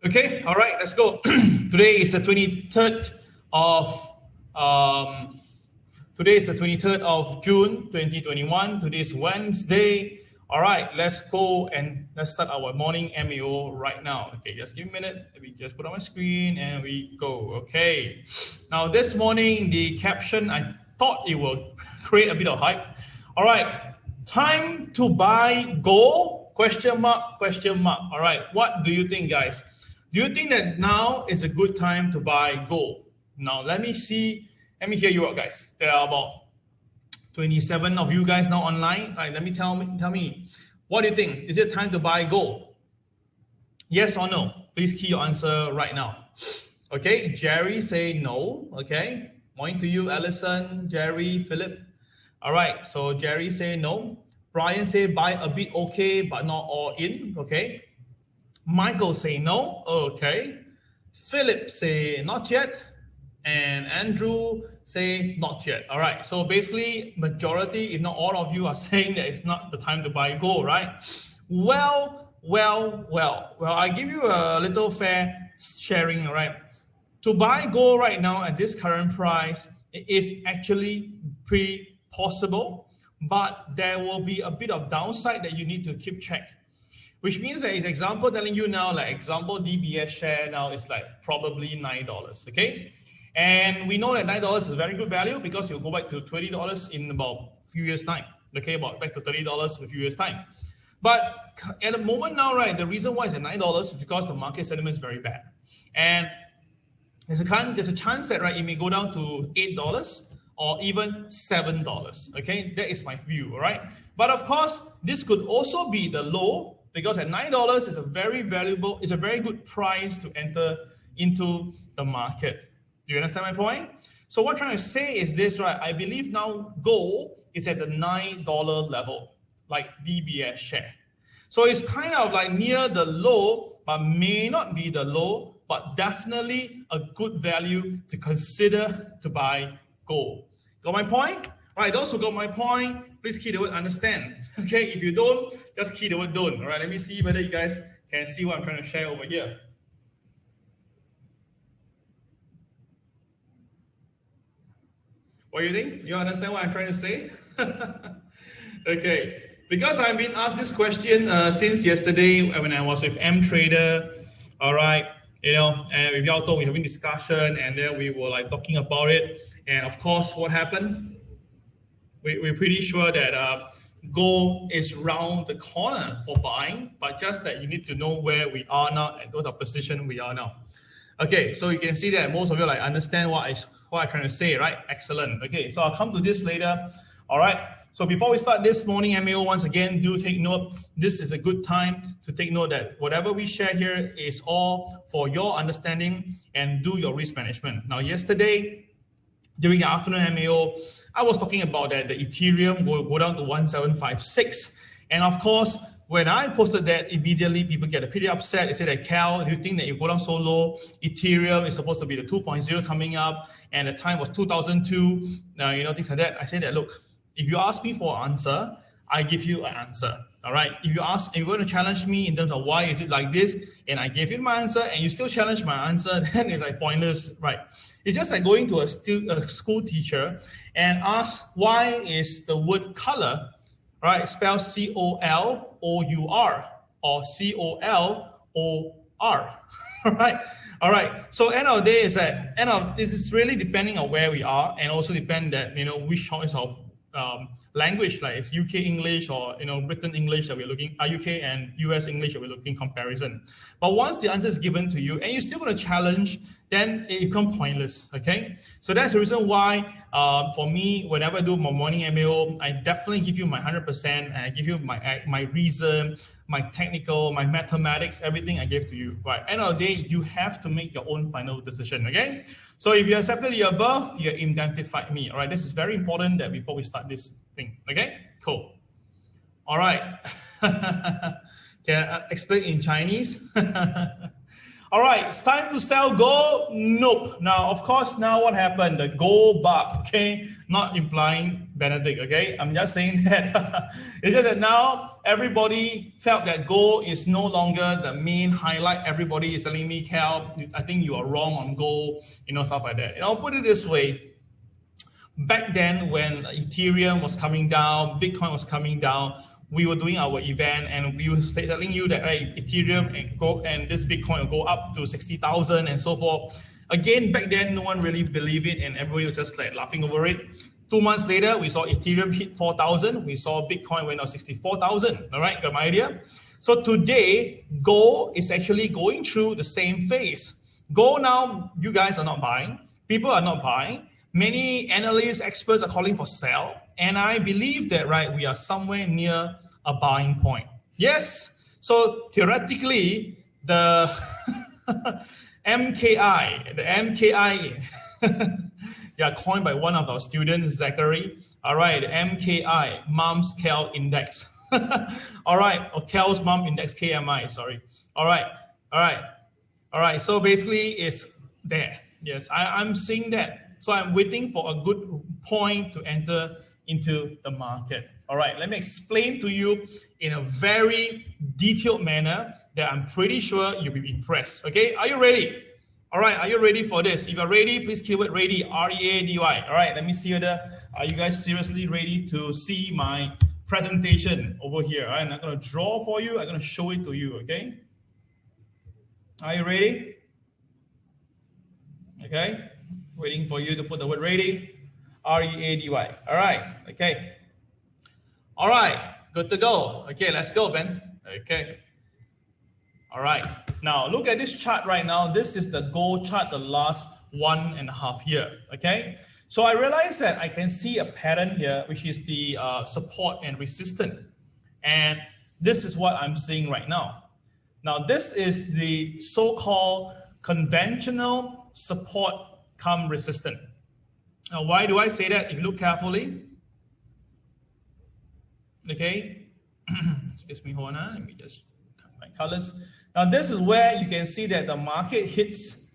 Okay, all right, let's go. Today is the 23rd of June 2021. Today is Wednesday. All right, let's go and let's start our morning MAO right now. Okay, just give me a minute. Let me just put on my screen and we go. Okay. Now this morning, the caption, I thought it will create a bit of hype. All right, time to buy gold? Question mark, question mark. All right, what do you think, guys? Do you think that now is a good time to buy gold? Now, let me hear you out, guys. There are about 27 of you guys now online. All right, let me tell me, what do you think? Is it time to buy gold? Yes or no? Please key your answer right now. Okay, Jerry say no. Okay, point to you, Allison, Jerry, Philip. All right, so Jerry say no. Brian say buy a bit okay, but not all in. Okay. Michael say no. Okay. Philip say not yet. And Andrew say not yet. All right. So basically, majority, if not all of you, are saying that it's not the time to buy gold, right? Well, I give you a little fair sharing, all right? To buy gold right now at this current price, it is actually pretty possible, but there will be a bit of downside that you need to keep track. Which means that it's example telling you now, like example DBS share now is like probably $9, okay? And we know that $9 is a very good value because you'll go back to $20 in about a few years' time, okay? About back to $30 in a few years' time. But at the moment now, right, the reason why it's at $9 is because the market sentiment is very bad. And there's a chance that, right, it may go down to $8 or even $7, okay? That is my view, all right? But of course, this could also be the low, because at $9 is a very valuable, it's a very good price to enter into the market. Do you understand my point? So what I'm trying to say is this, right? I believe now gold is at the $9 level, like DBS share. So it's kind of like near the low, but may not be the low, but definitely a good value to consider to buy gold. Got my point? All right, those who got my point, please key the word understand. Okay, if you don't, just key the word don't. All right, let me see whether you guys can see what I'm trying to share over here. What do you think? You understand what I'm trying to say? Okay, because I've been asked this question since yesterday when I was with MTrader. All right, you know, and with Yao Tong, we were having discussion, and then we were like talking about it. And of course, what happened? We're pretty sure that gold is round the corner for buying, but just that you need to know where we are now and what position we are now. Okay, so you can see that most of you like understand what I'm trying to say, right? Excellent. Okay, so I'll come to this later. All right. So before we start this morning MAO, once again, do take note. This is a good time to take note that whatever we share here is all for your understanding and do your risk management. Now, yesterday, during the afternoon MAO, I was talking about that the Ethereum will go down to 1756. And of course, when I posted that, immediately people get pretty upset. They say that, Cal, do you think that you go down so low? Ethereum is supposed to be the 2.0 coming up, and the time was 2002. You know, things like that. I say that, look, if you ask me for an answer, I give you an answer. All right. If you're going to challenge me in terms of why is it like this, and I gave you my answer, and you still challenge my answer, then it's like pointless, right? It's just like going to a school teacher and ask why is the word color, right, spelled C-O-L-O-U-R or C-O-L-O-R, right? All right. So end of the day is that this is really depending on where we are, and also depend that, you know, which choice of language, like it's UK English or, you know, Britain English that we're looking, UK and US English that we're looking comparison. But once the answer is given to you and you're still going to challenge, then it becomes pointless. Okay, so that's the reason why for me, whenever I do my morning MAO, I definitely give you my 100%, and I give you my reason, my technical, my mathematics, everything I give to you. Right, end of the day, you have to make your own final decision. Okay, so if you accepted the above, you identified me. All right, this is very important that before we start this thing. Okay, cool. All right. Can I explain in Chinese? All All right, it's time to sell gold. Nope. Now, of course, now what happened? The gold bar, okay? Not implying Benedict, okay? I'm just saying that. It's just that now everybody felt that gold is no longer the main highlight. Everybody is telling me, Cal, I think you are wrong on gold, stuff like that. I'll put it this way. Back then, when Ethereum was coming down, Bitcoin was coming down, we were doing our event and we were telling you that Ethereum and this Bitcoin will go up to 60,000 and so forth. Again, back then, no one really believed it and everybody was just like laughing over it. 2 months later, we saw Ethereum hit 4,000. We saw Bitcoin went up 64,000. All right, got my idea? So today, gold is actually going through the same phase. Gold now, you guys are not buying. People are not buying. Many analysts, experts are calling for sell. And I believe that, we are somewhere near a buying point. Yes. So theoretically, the MKI, yeah, coined by one of our students, Zachary. All right, the MKI, Mom's Cal Index. All right, or Cal's Mom Index, KMI, sorry. All right. So basically it's there. Yes, I'm seeing that. So I'm waiting for a good point to enter into the market. All right, let me explain to you in a very detailed manner that I'm pretty sure you'll be impressed. Okay, are you ready? All right, are you ready for this? If you're ready, please keyword ready, R-E-A-D-Y. All right, let me see whether are you guys seriously ready to see my presentation over here. All right, I'm not going to draw for you. I'm going to show it to you, okay? Are you ready? Okay, waiting for you to put the word ready. R-E-A-D-Y. All right. Okay. All right. Good to go. Okay, let's go, Ben. Okay. All right. Now look at this chart right now. This is the gold chart the last 1.5 years. Okay. So I realized that I can see a pattern here, which is the support and resistance. And this is what I'm seeing right now. Now this is the so-called conventional support come resistance. Now, why do I say that? If you look carefully, okay, excuse me, hold on, let me just cut my colors. Now, this is where you can see that the market hits,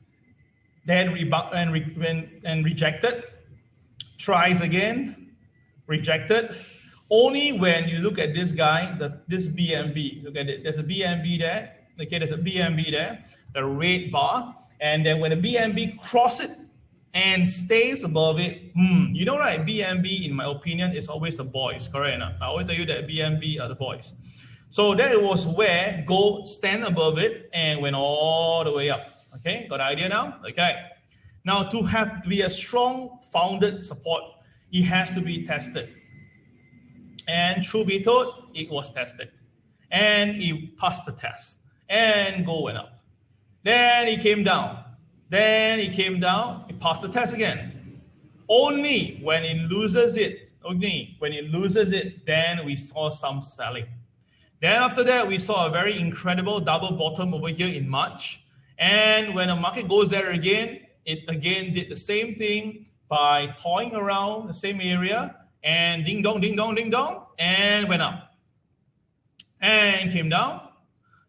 then rebound and rejected, tries again, rejected. Only when you look at this guy, this BNB, look at it, there's a BNB there, okay, there's a BNB there, the red bar, and then when the BNB crosses it, and stays above it, you know, right? BNB, in my opinion, is always the boys, correct enough? I always tell you that BNB are the boys. So that was where gold stand above it and went all the way up. Okay, got the idea now? Okay. Now to be a strong founded support, it has to be tested. And truth be told, it was tested. And it passed the test. And gold went up. Then it came down. Then it came down, it passed the test again. Only when it loses it, then we saw some selling. Then after that, we saw a very incredible double bottom over here in March. And when the market goes there again, it again did the same thing by toying around the same area and ding dong, and went up. And came down,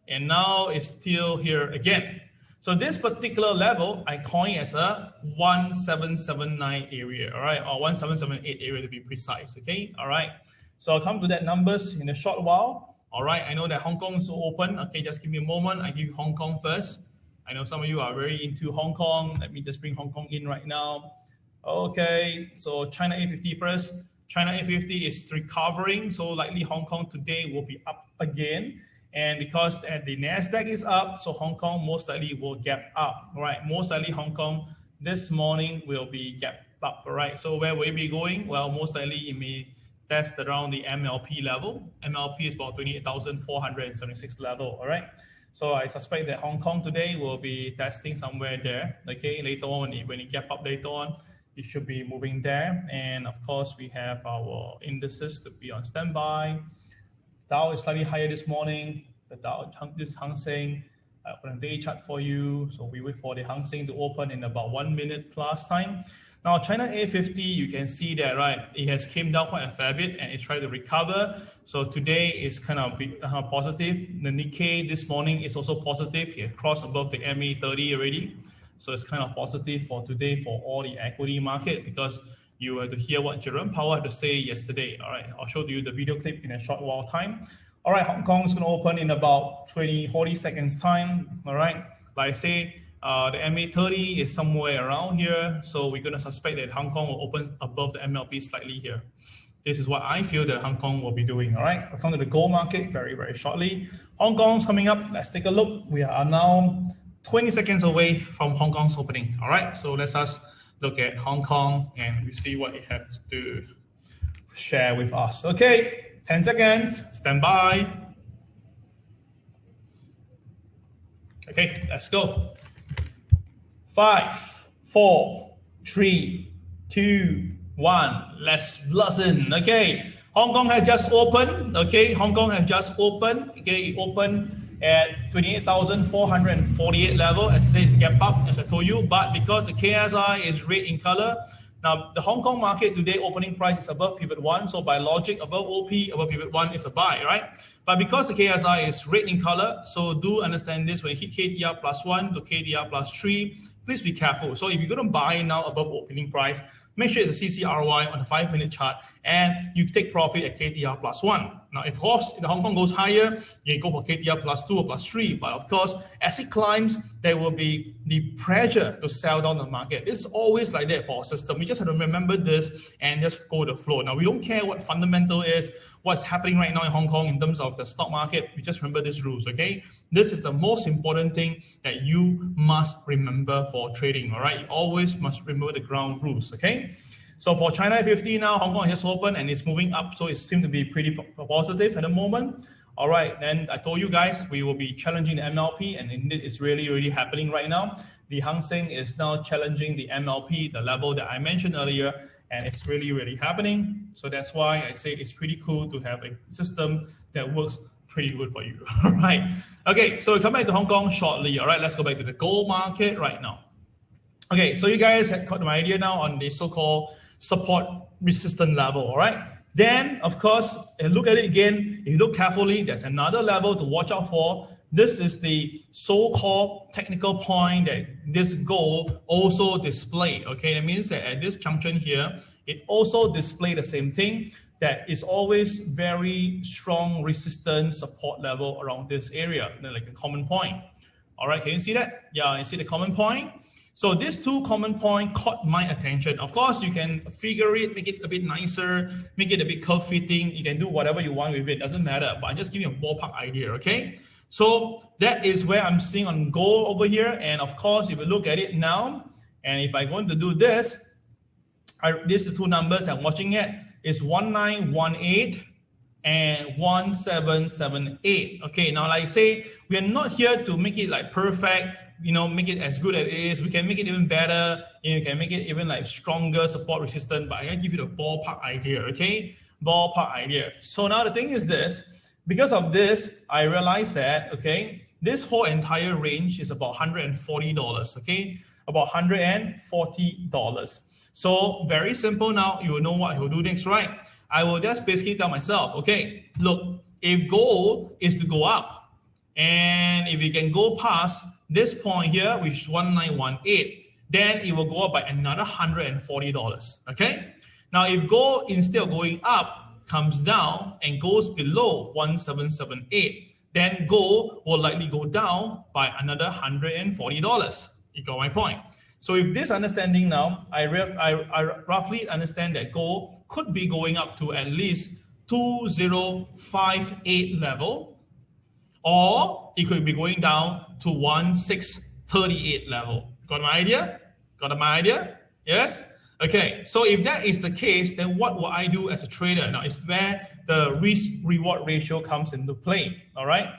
and now it's still here again. So this particular level, I coin as a 1779 area, all right, or 1778 area to be precise, okay, all right. So I'll come to that numbers in a short while, all right. I know that Hong Kong is open, okay, just give me a moment. I give you Hong Kong first. I know some of you are very into Hong Kong. Let me just bring Hong Kong in right now. Okay, so China A50 first. China A50 is recovering, so likely Hong Kong today will be up again. And because the NASDAQ is up, so Hong Kong most likely will gap up, all right? Most likely Hong Kong this morning will be gap up, all right? So where will it be going? Well, most likely it may test around the MLP level. MLP is about 28,476 level, all right? So I suspect that Hong Kong today will be testing somewhere there, okay? Later on, when it gap up later on, it should be moving there. And of course, we have our indices to be on standby. Dow is slightly higher this morning. The Dow, this Hang Seng, I open a day chart for you. So we wait for the Hang Seng to open in about 1 minute plus time. Now, China A50, you can see that, right? It has came down quite a fair bit and it tried to recover. So today is kind of positive. The Nikkei this morning is also positive. It crossed above the MA30 already. So it's kind of positive for today for all the equity market because you were to hear what Jerome Powell had to say yesterday. All right, I'll show you the video clip in a short while time. All right, Hong Kong is going to open in about 40 seconds time. All right, like I say, the MA30 is somewhere around here. So we're going to suspect that Hong Kong will open above the MLP slightly here. This is what I feel that Hong Kong will be doing. All right, I'll come to the gold market very, very shortly. Hong Kong's coming up. Let's take a look. We are now 20 seconds away from Hong Kong's opening. All right, so let's just look at Hong Kong and we see what it has to share with us. Okay. 10 seconds, stand by. Okay, let's go. 5, 4, 3, 2, 1. Let's blossom. Okay, Hong Kong has just opened. Okay, Hong Kong has just opened. Okay, it opened at 28,448 level. As I say, it's gap up, as I told you. But because the KSI is red in color, now, the Hong Kong market today opening price is above pivot 1. So by logic, above OP, above pivot 1 is a buy, right? But because the KSI is red in color, so do understand this, when you hit KDR plus 1 to KDR plus 3, please be careful. So if you're going to buy now above opening price, make sure it's a CCRY on the 5-minute chart and you take profit at KDR plus 1. Now, if the Hong Kong goes higher, you can go for KDR plus 2 or plus 3. But of course, as it climbs, there will be the pressure to sell down the market. It's always like that for our system. We just have to remember this and just go with the flow. Now, we don't care what fundamental is, what's happening right now in Hong Kong in terms of the stock market. We just remember these rules, okay? This is the most important thing that you must remember for trading, all right? You always must remember the ground rules, okay? So for China 50 now, Hong Kong has opened and it's moving up. So it seems to be pretty positive at the moment. All right, then I told you guys, we will be challenging the MLP and indeed it's really, really happening right now. The Hang Seng is now challenging the MLP, the level that I mentioned earlier, and it's really, really happening. So that's why I say it's pretty cool to have a system that works pretty good for you. All right. Okay, so we come back to Hong Kong shortly. All right, let's go back to the gold market right now. Okay, so you guys have caught my idea now on the so-called support resistance level, all right? Then, of course, look at it again. If you look carefully, there's another level to watch out for. This is the so-called technical point that this gold also display, okay? That means that at this junction here, it also display the same thing, that is always very strong resistance support level around this area, like a common point. All right, can you see that? Yeah, you see the common point? So these two common points caught my attention. Of course, you can figure it, make it a bit nicer, make it a bit curve fitting. You can do whatever you want with it, doesn't matter. But I'm just giving you a ballpark idea, okay? So that is where I'm seeing on gold over here. And of course, if you look at it now, and if I'm going to do this, these are two numbers I'm watching at, is 1918 and 1778. Okay, now like I say, we are not here to make it like perfect, you know, make it as good as it is. We can make it even better. You can make it even like stronger support resistance, but I can give you the ballpark idea, okay? Ballpark idea. So now the thing is this, because of this, I realized that, okay, this whole entire range is about $140, okay? About $140. So very simple now, you will know what I will do next, right? I will just basically tell myself, okay, look, if gold is to go up, and if we can go past this point here, which is 1918, then it will go up by another $140, okay? Now, if gold, instead of going up, comes down and goes below 1778, then gold will likely go down by another $140. You got my point? So with this understanding now, I roughly understand that gold could be going up to at least 2058 level, or it could be going down to 1638 level. Got my idea? Got my idea? Yes? Okay, so if that is the case, then what will I do as a trader? Now, it's where the risk-reward ratio comes into play, all right?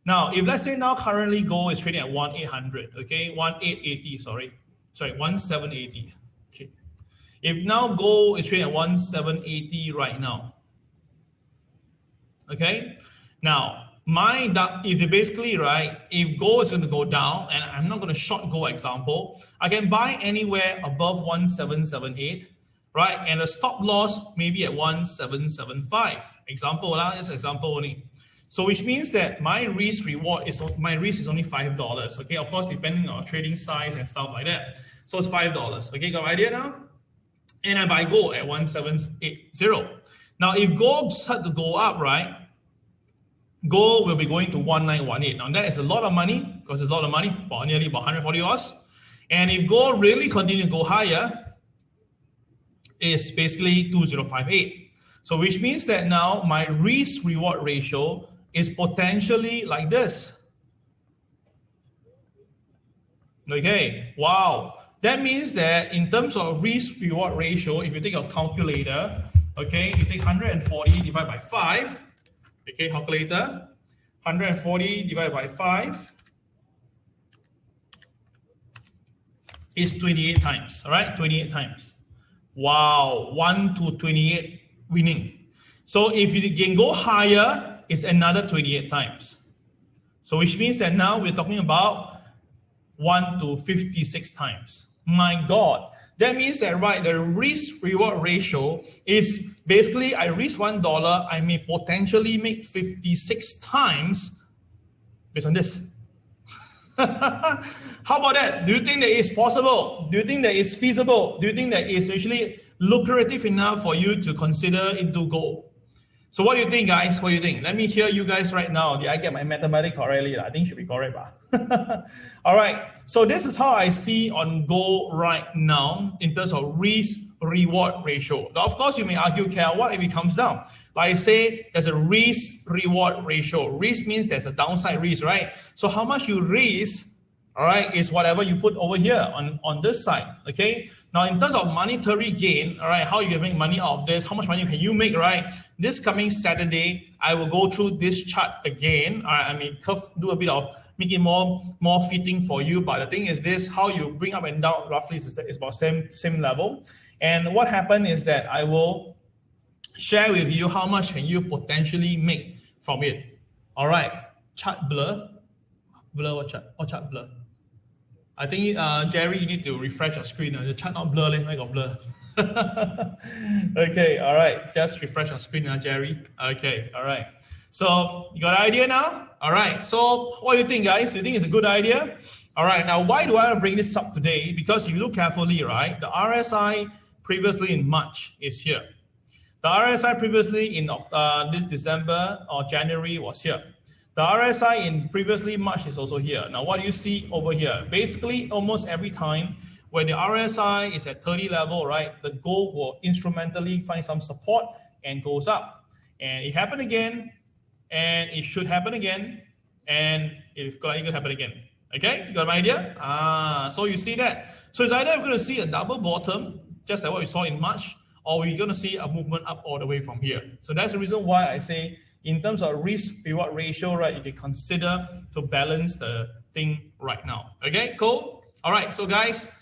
Now, if let's say now currently gold is trading at 1800, okay, 1880, sorry, 1780, okay. If now gold is trading at 1780 right now, okay? Now, if it basically, right, if gold is going to go down, and I'm not going to short gold example, I can buy anywhere above 1778, right? And the stop loss maybe at 1775. Example, just example only. So which means that my risk is only $5. Okay, of course, depending on trading size and stuff like that. So it's $5. Okay, got my idea now? And I buy gold at 1780. Now, if gold start to go up, right? Gold will be going to 1918. Now that is a lot of money, because it's a lot of money, nearly about $140. And if gold really continue to go higher, it's basically 2058. So which means that now my risk reward ratio is potentially like this. Okay, wow. That means that in terms of risk reward ratio, if you take a calculator, okay, you take 140 divided by 5. Okay, calculator, 140 divided by 5 is 28 times, all right? 28 times. Wow, 1 to 28 winning. So if you can go higher, it's another 28 times. So which means that now we're talking about 1 to 56 times. My God. That means that, right, the risk reward ratio is basically I risk $1, I may potentially make 56 times based on this. How about that? Do you think that it's possible? Do you think that it's feasible? Do you think that it's actually lucrative enough for you to consider into gold? So what do you think, guys? What do you think? Let me hear you guys right now. Did I get my mathematics correctly? I think it should be correct. All right. So this is how I see on gold right now in terms of risk reward ratio. Now, of course, you may argue, okay, what if it comes down? Like I say, there's a risk reward ratio. Risk means there's a downside risk, right? So how much you risk, all right, is whatever you put over here on this side, okay? Now, in terms of monetary gain, all right, how you can make money out of this, how much money can you make, right? This coming Saturday, I will go through this chart again. All right, I mean, do a bit of, make it more fitting for you. But the thing is this, how you bring up and down roughly is about same level. And what happened is that I will share with you how much can you potentially make from it. All right, chart blur. Blur what chart? What chart blur? I think, Jerry, you need to refresh your screen. The chart not blur, I got blur. Okay, all right. Just refresh your screen, Jerry. Okay, all right. So you got an idea now? All right. So what do you think, guys? Do you think it's a good idea? All right. Now, why do I bring this up today? Because if you look carefully, right, the RSI previously in March is here. The RSI previously in this December or January was here. The RSI in previously March is also here. Now, what do you see over here? Basically, almost every time when the RSI is at 30 level, right, the gold will instrumentally find some support and goes up. And it happened again, and it should happen again, and it's going to happen again. Okay, you got my idea? So you see that. So it's either we're going to see a double bottom, just like what we saw in March, or we're going to see a movement up all the way from here. So that's the reason why I say, in terms of risk reward ratio, right, you can consider to balance the thing right now. Okay, cool. All right, so guys,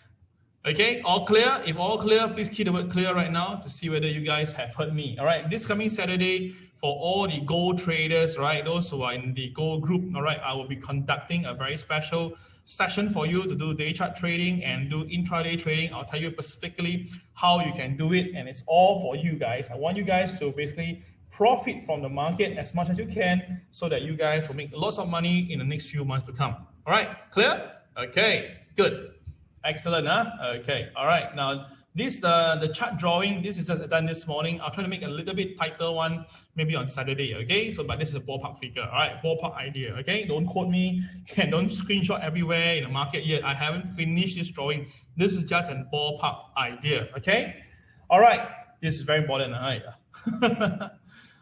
okay, all clear? If all clear, please key the word clear right now to see whether you guys have heard me. All right, this coming Saturday for all the gold traders, right, those who are in the gold group, all right, I will be conducting a very special session for you to do day chart trading and do intraday trading. I'll tell you specifically how you can do it, and it's all for you guys. I want you guys to basically profit from the market as much as you can so that you guys will make lots of money in the next few months to come. All right, clear? Okay, good. Excellent, huh? Okay, all right. Now, this the chart drawing, this is just done this morning. I'll try to make a little bit tighter one, maybe on Saturday, okay? So, but this is a ballpark figure, all right? Ballpark idea, okay? Don't quote me and don't screenshot everywhere in the market yet. I haven't finished this drawing. This is just a ballpark idea, okay? All right, this is very important, all right?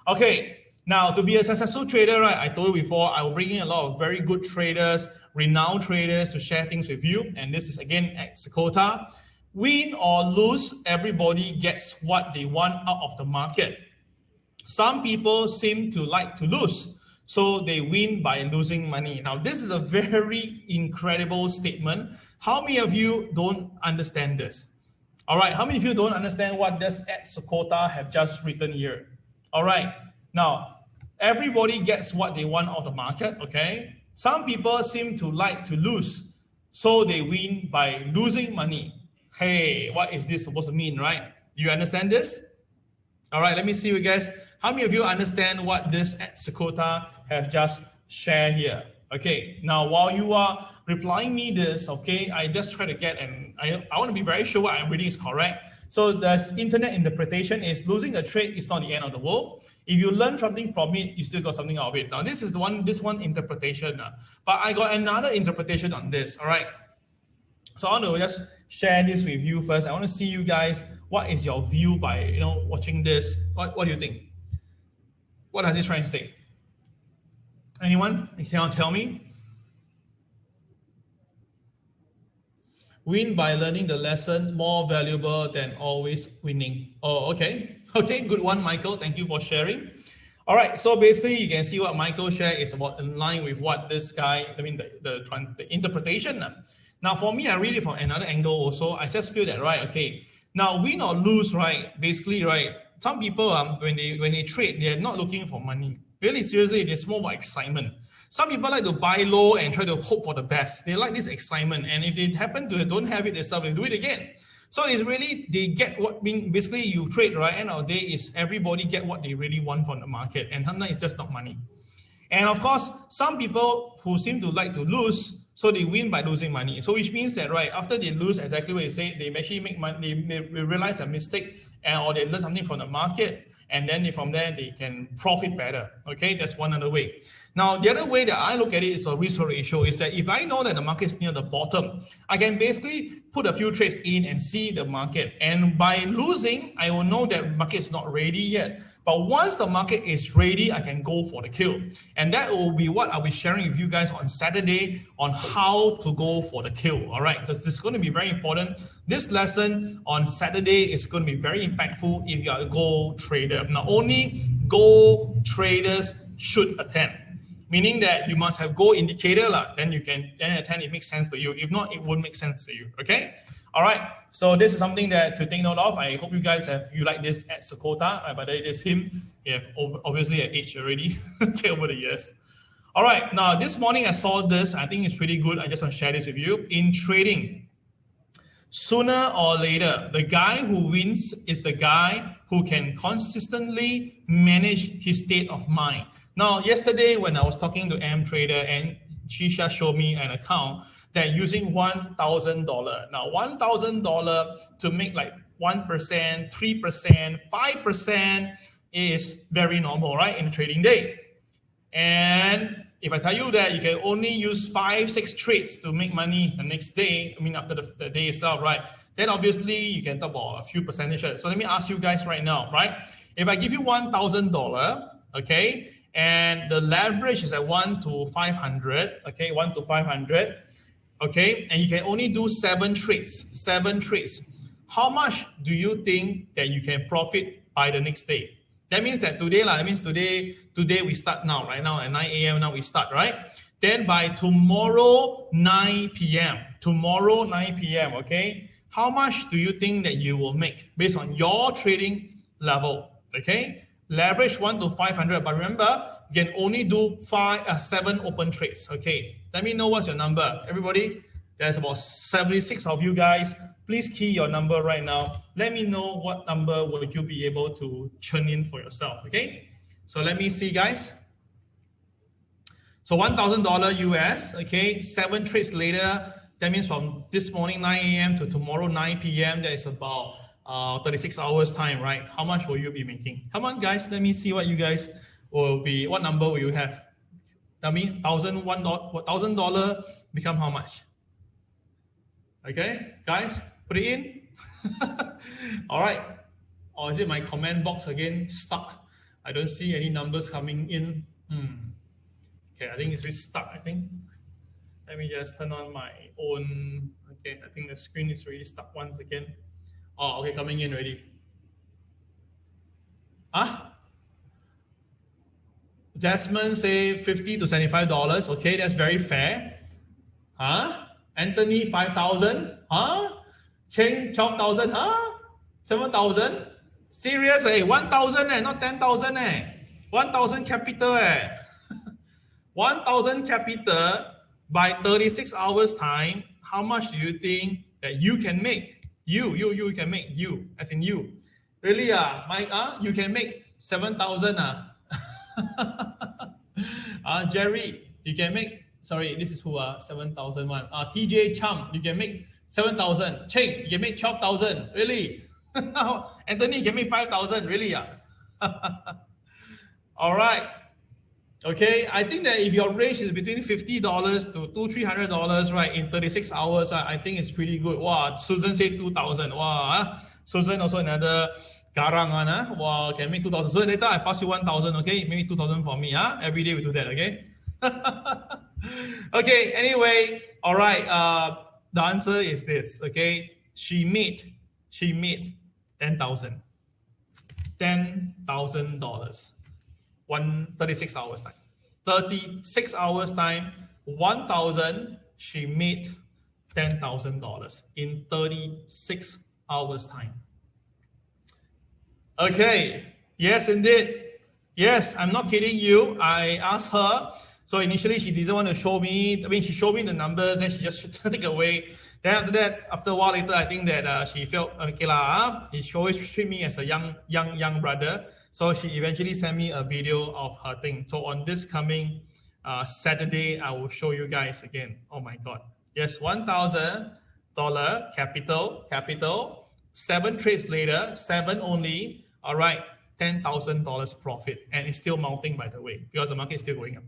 Okay, now to be a successful trader, right, I told you before, I will bring in a lot of very good traders, renowned traders to share things with you. And this is again X quota. Win or lose, everybody gets what they want out of the market. Some people seem to like to lose, so they win by losing money. Now, this is a very incredible statement. How many of you don't understand this? All right, how many of you don't understand what this X quota have just written here? All right, now, everybody gets what they want out of the market, okay? Some people seem to like to lose, so they win by losing money. Hey, what is this supposed to mean, right? Do you understand this? All right, let me see you guys. How many of you understand what this Sakota have just shared here? Okay, now while you are replying me this, okay, I just try to get, and I want to be very sure what I'm reading is correct. So the internet interpretation is losing a trade is not the end of the world. If you learn something from it, you still got something out of it. Now this is this one interpretation, but I got another interpretation on this. All right. So I want to just share this with you first. I want to see you guys. What is your view by watching this? What do you think? What does it try to say? Anyone? Can you tell me? Win by learning the lesson, more valuable than always winning. Oh, okay. Okay, good one, Michael. Thank you for sharing. All right, so basically you can see what Michael shared is about in line with what this guy, the interpretation. Now for me, I read it from another angle also. I just feel that, right, okay, now win or lose, right, basically, right, some people, when they trade, they're not looking for money. Really, seriously, it's more about excitement. Some people like to buy low and try to hope for the best. They like this excitement. And if they happen to don't have it themselves, they do it again. So it's really, they get what, basically you trade, right? End of the day is everybody get what they really want from the market. And sometimes it's just not money. And of course, some people who seem to like to lose, so they win by losing money. So which means that, right, after they lose exactly what you say, they actually make money, they realize a mistake, or they learn something from the market. And then from there, they can profit better. Okay, that's one other way. Now, the other way that I look at it is a risk ratio, is that if I know that the market is near the bottom, I can basically put a few trades in and see the market. And by losing, I will know that the market is not ready yet. But once the market is ready, I can go for the kill. And that will be what I'll be sharing with you guys on Saturday on how to go for the kill. All right, because this is going to be very important. This lesson on Saturday is going to be very impactful if you are a gold trader. Now, only gold traders should attend. Meaning that you must have gold indicator, then you can attend, it makes sense to you. If not, it won't make sense to you, okay? All right, so this is something that to take note of. I hope you guys you like this at Sakota. By the way, there's him. Yeah, obviously at age already, okay, over the years. All right, now this morning I saw this. I think it's pretty good. I just want to share this with you. In trading, sooner or later, the guy who wins is the guy who can consistently manage his state of mind. Now, yesterday when I was talking to Trader and Shisha showed me an account that using $1,000. Now, $1,000 to make like 1%, 3%, 5% is very normal, right, in a trading day. And if I tell you that you can only use 5, 6 trades to make money the next day, I mean after the day itself, right, then obviously you can talk about a few percentage. So let me ask you guys right now, right, if I give you $1,000, okay, and the leverage is at 1 to 500, okay, 1 to 500, okay, and you can only do 7 trades, how much do you think that you can profit by the next day? That means that today we start now, right now at 9 a.m. now we start, right? Then by tomorrow 9 p.m., okay, how much do you think that you will make based on your trading level, okay? Leverage 1 to 500, but remember, you can only do 7 open trades, okay? Let me know what's your number. Everybody, there's about 76 of you guys. Please key your number right now. Let me know what number would you be able to churn in for yourself, okay? So let me see, guys. So $1,000 US, okay? 7 trades later, that means from this morning 9 a.m. to tomorrow 9 p.m., that is about 36 hours time, right? How much will you be making? Come on, guys, let me see what you guys will be, what number will you have? Tell me, $1,000 become how much? Okay, guys, put it in. All right. Or is it my comment box again stuck? I don't see any numbers coming in. Okay, I think it's really stuck, I think. Let me just turn on my own. Okay, I think the screen is really stuck once again. Oh, okay, coming in already. Jasmine say $50 to $75. Okay, that's very fair. Anthony 5,000. Cheng 12,000. 7,000. Serious? 1,000 not 10,000 1,000 capital 1,000 capital by 36 hours time. How much do you think that you can make? You can make, you, as in you. Really, Mike, you can make 7,000. Jerry, you can make, sorry, this is who, 7,001. TJ Chum, you can make 7,000. Cheng, you can make 12,000. Really? Anthony, you can make 5,000. Really? All right. Okay, I think that if your range is between $50 to $300, right, in 36 hours, I think it's pretty good. Wow, Susan said 2,000. Wow, Susan also another garang one. Wow, can make 2,000. So later I pass you 1,000. Okay, maybe 2,000 for me. Every day we do that. Okay. Okay. Anyway, all right. The answer is this. Okay, she made $10,000. $10,000. 36 hours time. 36 hours time, 1,000, she made $10,000 in 36 hours time. Okay, yes, indeed. Yes, I'm not kidding you. I asked her. So initially she didn't want to show me. I mean, she showed me the numbers, then she just took it away. Then after that, after a while later, I think that she felt okay lah. She always treat me as a young brother. So she eventually sent me a video of her thing. So on this coming Saturday, I will show you guys again. Oh my God. Yes, $1,000 capital, 7 trades later, 7 only. All right, $10,000 profit. And it's still mounting, by the way, because the market is still going up.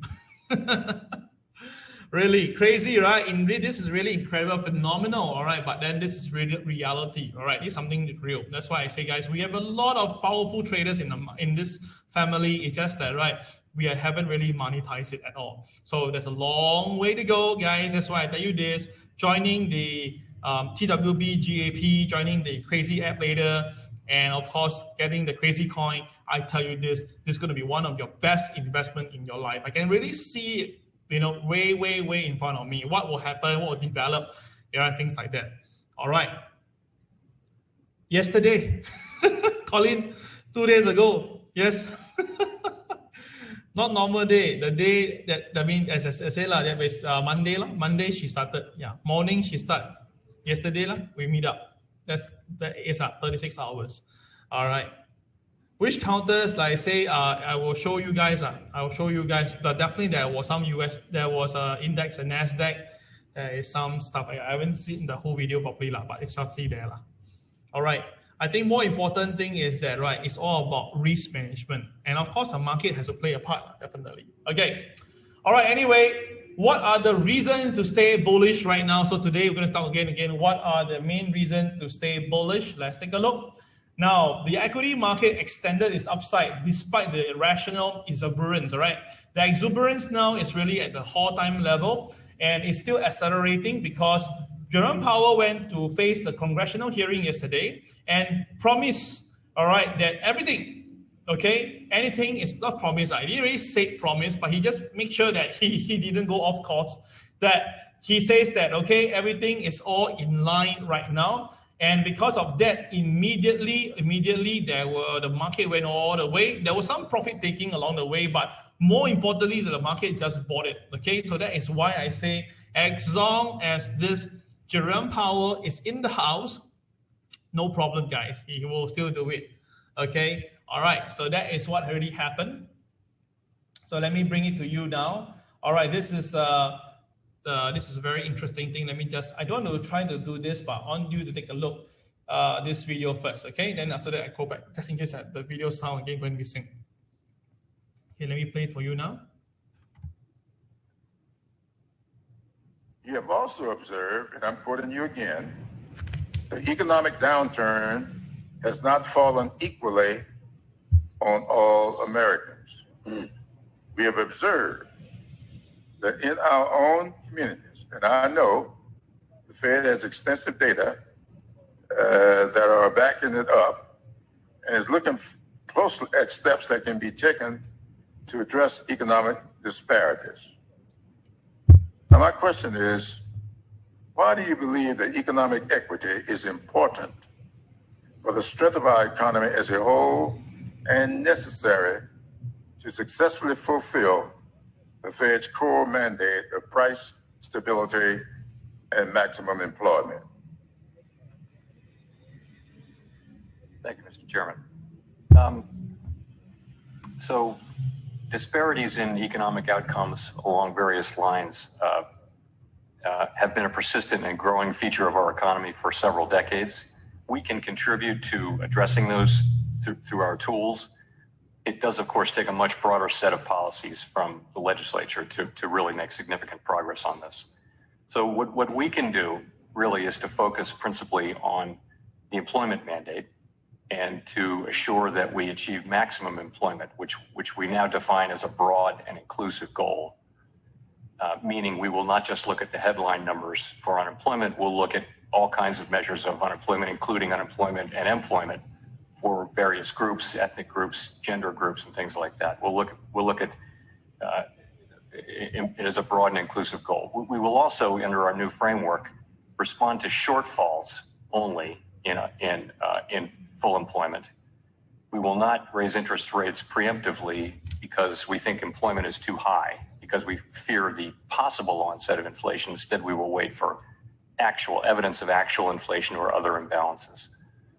Really crazy, right? Indeed, this is really incredible, phenomenal, all right? But then this is really reality, all right? This is something real. That's why I say, guys, we have a lot of powerful traders in this family. It's just that, right, we haven't really monetized it at all. So there's a long way to go, guys. That's why I tell you this, joining the TWB GAP, joining the crazy app later, and of course, getting the crazy coin. I tell you this is going to be one of your best investment in your life. I can really see it, you know, way in front of me. What will happen? What will develop? Things like that. All right. Yesterday, Colin, 2 days ago. Yes. Not normal day. The day that, I mean, as I said, that was Monday. Monday she started. Yeah. Morning she started. Yesterday, we meet up. That is 36 hours. All right. Which counters, like I say, I will show you guys. I will show you guys. But definitely there was some there was an index, a NASDAQ. There is some stuff. I haven't seen the whole video properly, but it's roughly there. All right. I think more important thing is that, right, it's all about risk management. And of course, the market has to play a part, definitely. Okay. All right. Anyway, what are the reasons to stay bullish right now? So today we're going to talk again. What are the main reasons to stay bullish? Let's take a look. Now, the equity market extended its upside despite the irrational exuberance, all right? The exuberance now is really at the all-time level, and it's still accelerating because Jerome Powell went to face the congressional hearing yesterday and promised, all right, that everything, okay, anything is not promised. I didn't really say promise, but he just made sure that he didn't go off course, that he says that, okay, everything is all in line right now. And because of that, immediately the market went all the way. There was some profit taking along the way, but more importantly, the market just bought it. Okay, so that is why I say, as long as this Jerome Powell is in the house, no problem, guys. He will still do it. Okay, all right. So that is what already happened. So let me bring it to you now. All right, this is a very interesting thing. Let me just, I don't want to try to do this, but I want you to take a look this video first, okay? Then after that, I go back, just in case the video sound again when we sing. Okay, let me play it for you now. You have also observed, and I'm quoting you again, the economic downturn has not fallen equally on all Americans. We have observed that in our own communities, and I know the Fed has extensive data that are backing it up and is looking closely at steps that can be taken to address economic disparities. Now, my question is, why do you believe that economic equity is important for the strength of our economy as a whole and necessary to successfully fulfill the Fed's core mandate of price stability and maximum employment. Thank you, Mr. Chairman. So disparities in economic outcomes along various lines have been a persistent and growing feature of our economy for several decades. We can contribute to addressing those through our tools. It does, of course, take a much broader set of policies from the legislature to really make significant progress on this. So what we can do really is to focus principally on the employment mandate and to assure that we achieve maximum employment, which we now define as a broad and inclusive goal. Meaning we will not just look at the headline numbers for unemployment, we'll look at all kinds of measures of unemployment, including unemployment and employment for various groups, ethnic groups, gender groups, and things like that. We'll look at it as a broad and inclusive goal. We will also, under our new framework, respond to shortfalls only in full employment. We will not raise interest rates preemptively because we think employment is too high, because we fear the possible onset of inflation. Instead, we will wait for actual evidence of actual inflation or other imbalances.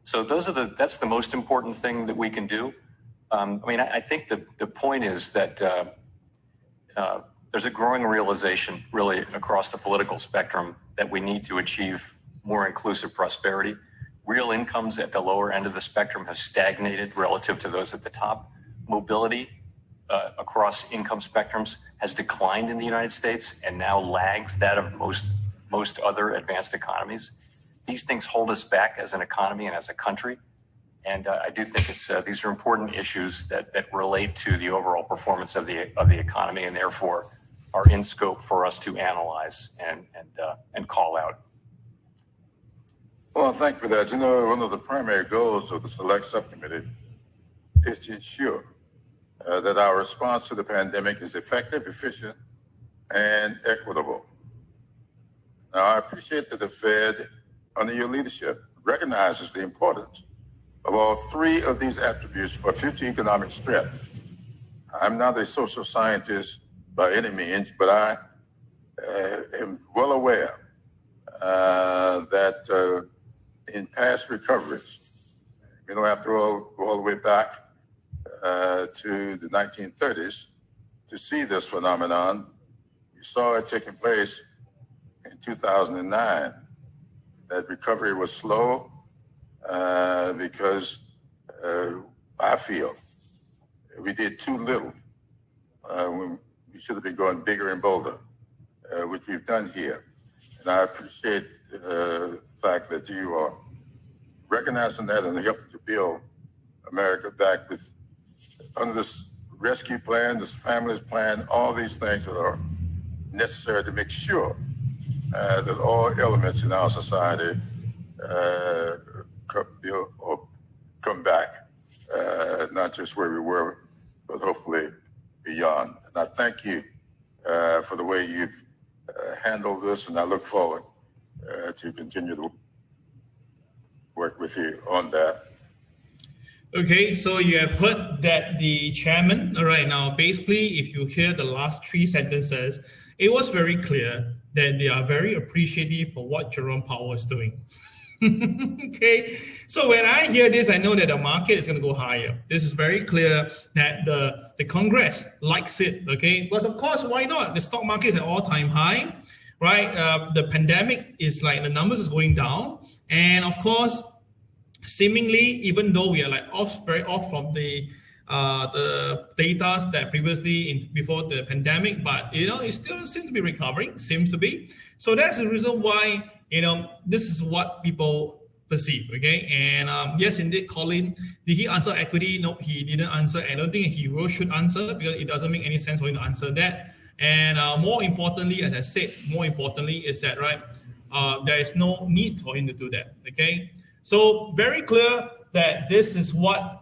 So that's the most important thing that we can do. I think the point is that there's a growing realization really across the political spectrum that we need to achieve more inclusive prosperity. Real incomes at the lower end of the spectrum have stagnated relative to those at the top. Mobility across income spectrums has declined in the United States and now lags that of most other advanced economies. These things hold us back as an economy and as a country. And I do think these are important issues that relate to the overall performance of the economy, and therefore are in scope for us to analyze and call out. Well, thank you for that. You know, one of the primary goals of the Select Subcommittee is to ensure that our response to the pandemic is effective, efficient, and equitable. Now, I appreciate that the Fed, under your leadership, recognizes the importance of all three of these attributes for future economic strength. I'm not a social scientist by any means, but I am well aware that in past recoveries, you don't have to go all the way back to the 1930s to see this phenomenon. You saw it taking place in 2009. That recovery was slow because I feel we did too little when we should have been going bigger and bolder, which we've done here. And I appreciate the fact that you are recognizing that and helping to build America back with under this rescue plan, this families plan, all these things that are necessary to make sure that all elements in our society come back, not just where we were, but hopefully beyond. And I thank you for the way you've handled this, and I look forward to continue to work with you on that. Okay, so you have heard that the chairman right now, basically, if you hear the last three sentences, it was very clear that they are very appreciative for what Jerome Powell is doing. Okay, so when I hear this, I know that the market is going to go higher. This is very clear that the Congress likes it, okay? But of course, why not? The stock market is at all-time high, right? The pandemic is like the numbers is going down. And of course, seemingly, even though we are like very off from the data that previously before the pandemic, but it still seems to be recovering, seems to be. So that's the reason why this is what people perceive. Okay, and yes, indeed, Colin, did he answer equity? No, he didn't answer. I don't think he should answer because it doesn't make any sense for him to answer that. And more importantly, as I said, is that there is no need for him to do that. Okay, so very clear that this is what.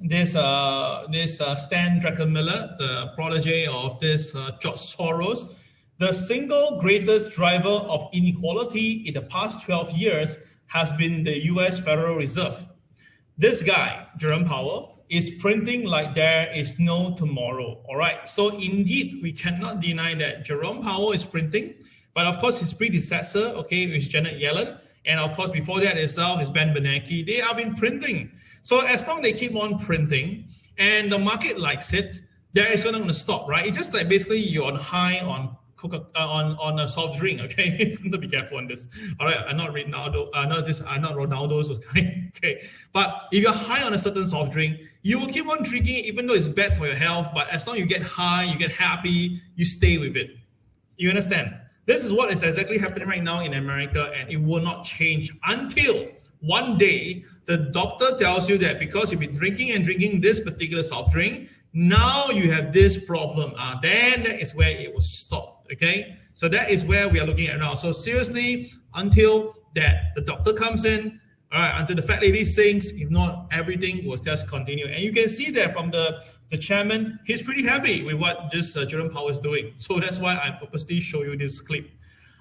This Stan Druckenmiller, the protege of this George Soros, the single greatest driver of inequality in the past 12 years has been the US Federal Reserve. This guy, Jerome Powell, is printing like there is no tomorrow. All right. So indeed, we cannot deny that Jerome Powell is printing, but of course his predecessor, okay, is Janet Yellen, and of course before that itself is Ben Bernanke. They have been printing. So as long as they keep on printing and the market likes it, there is not going to stop, right? It's just like basically you're on high on on a soft drink, okay? To be careful on this. All right, I'm not Ronaldo, I'm not Ronaldo's kind, okay? But if you're high on a certain soft drink, you will keep on drinking it even though it's bad for your health, but as long as you get high, you get happy, you stay with it. You understand? This is what is exactly happening right now in America, and it will not change until one day the doctor tells you that because you've been drinking and drinking this particular soft drink, now you have this problem. Then that is where it will stop. Okay, so that is where we are looking at now. So seriously, until that the doctor comes in, all right, until the fat lady sings, if not, everything will just continue. And you can see that from the chairman, he's pretty happy with what this Jerome Powell is doing. So that's why I purposely show you this clip.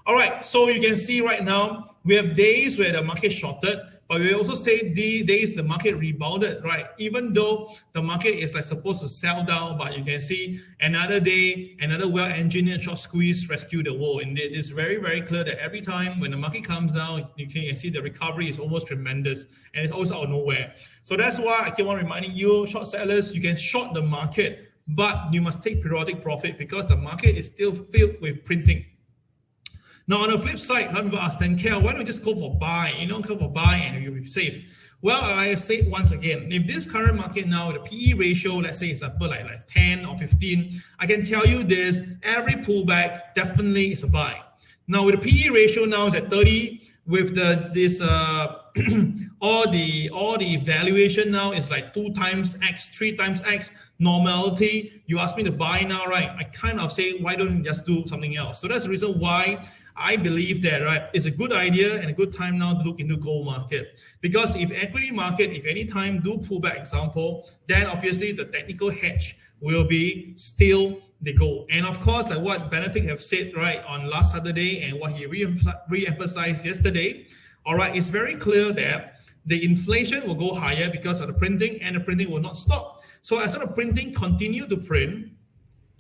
All right, so you can see right now, we have days where the market shorted, but we also say the days the market rebounded, right? Even though the market is like supposed to sell down, but you can see another day, another well-engineered short squeeze rescue the world. And it is very, very clear that every time when the market comes down, you can see the recovery is almost tremendous and it's always out of nowhere. So that's why I keep on reminding you, short sellers, you can short the market, but you must take periodic profit because the market is still filled with printing. Now, on the flip side, a lot of people ask, then, Kel, why don't you just go for buy? You don't go for buy and you'll be safe. Well, I say once again, if this current market now, the PE ratio, let's say it's up like 10 or 15, I can tell you this, every pullback definitely is a buy. Now, with the PE ratio now is at 30, with all the valuation now is like 2 times X, 3 times X normality. You ask me to buy now, right? I kind of say, why don't you just do something else? So that's the reason why I believe that, right, it's a good idea and a good time now to look into gold market. Because if equity market, if any time do pullback example, then obviously the technical hedge will be still the gold. And of course, like what Benedict have said, right, on last Saturday and what he re-emphasized yesterday, all right, it's very clear that the inflation will go higher because of the printing and the printing will not stop. So as the printing continue to print,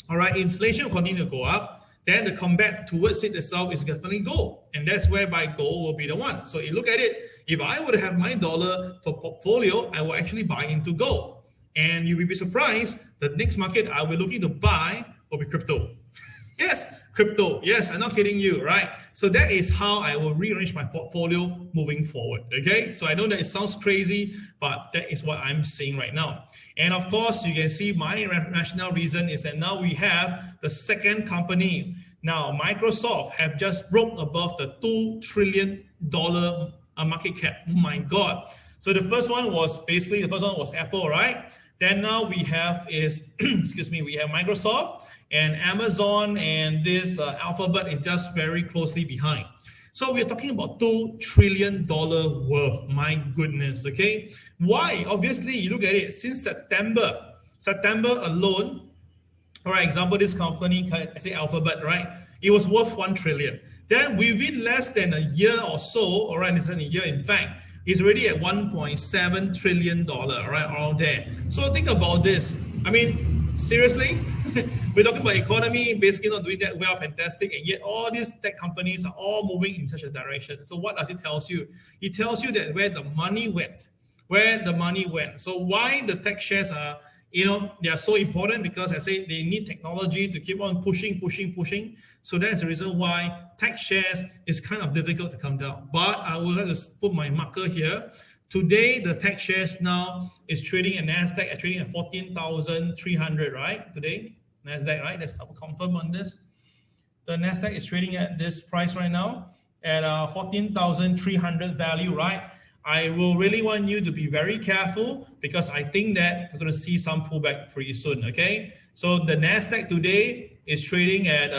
all right, inflation will continue to go up. Then the combat towards it itself is definitely gold. And that's whereby gold will be the one. So you look at it, if I would have my dollar for portfolio, I will actually buy into gold. And you will be surprised, the next market I will be looking to buy will be crypto. Yes, crypto. Yes, I'm not kidding you, right? So that is how I will rearrange my portfolio moving forward, okay? So I know that it sounds crazy, but that is what I'm seeing right now. And of course, you can see my rationale reason is that now we have the second company. Now, Microsoft have just broke above the $2 trillion market cap. Oh my God. So the first one was Apple, right? Then now we have we have Microsoft and Amazon, and this Alphabet is just very closely behind. So we're talking about $2 trillion worth. My goodness, okay? Why? Obviously, you look at it, since September alone, for example, this company, I say Alphabet, right? It was worth $1 trillion. Then within less than a year or so, or less than a year, in fact, it's already at $1.7 trillion, right, around there. So think about this. I mean, seriously, we're talking about economy basically not doing that well, fantastic, and yet all these tech companies are all moving in such a direction. So what does it tell you? It tells you that where the money went. So why the tech shares are, they are so important, because I say they need technology to keep on pushing. So that's the reason why tech shares is kind of difficult to come down. But I would like to put my marker here. Today, the tech shares now is trading at NASDAQ, trading at 14,300, right? Today, NASDAQ, right? Let's confirm on this. The NASDAQ is trading at this price right now at 14,300 value, right? I will really want you to be very careful, because I think that we're going to see some pullback pretty soon, okay? So the NASDAQ today is trading at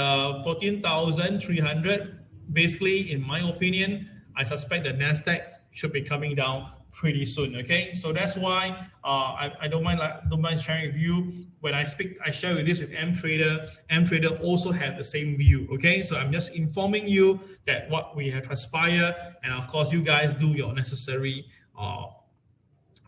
14,300. Basically, in my opinion, I suspect the NASDAQ should be coming down pretty soon, okay? So that's why I don't mind sharing with you. When I share with this with MTrader. MTrader also have the same view, okay? So I'm just informing you that what we have transpired, and of course you guys do your necessary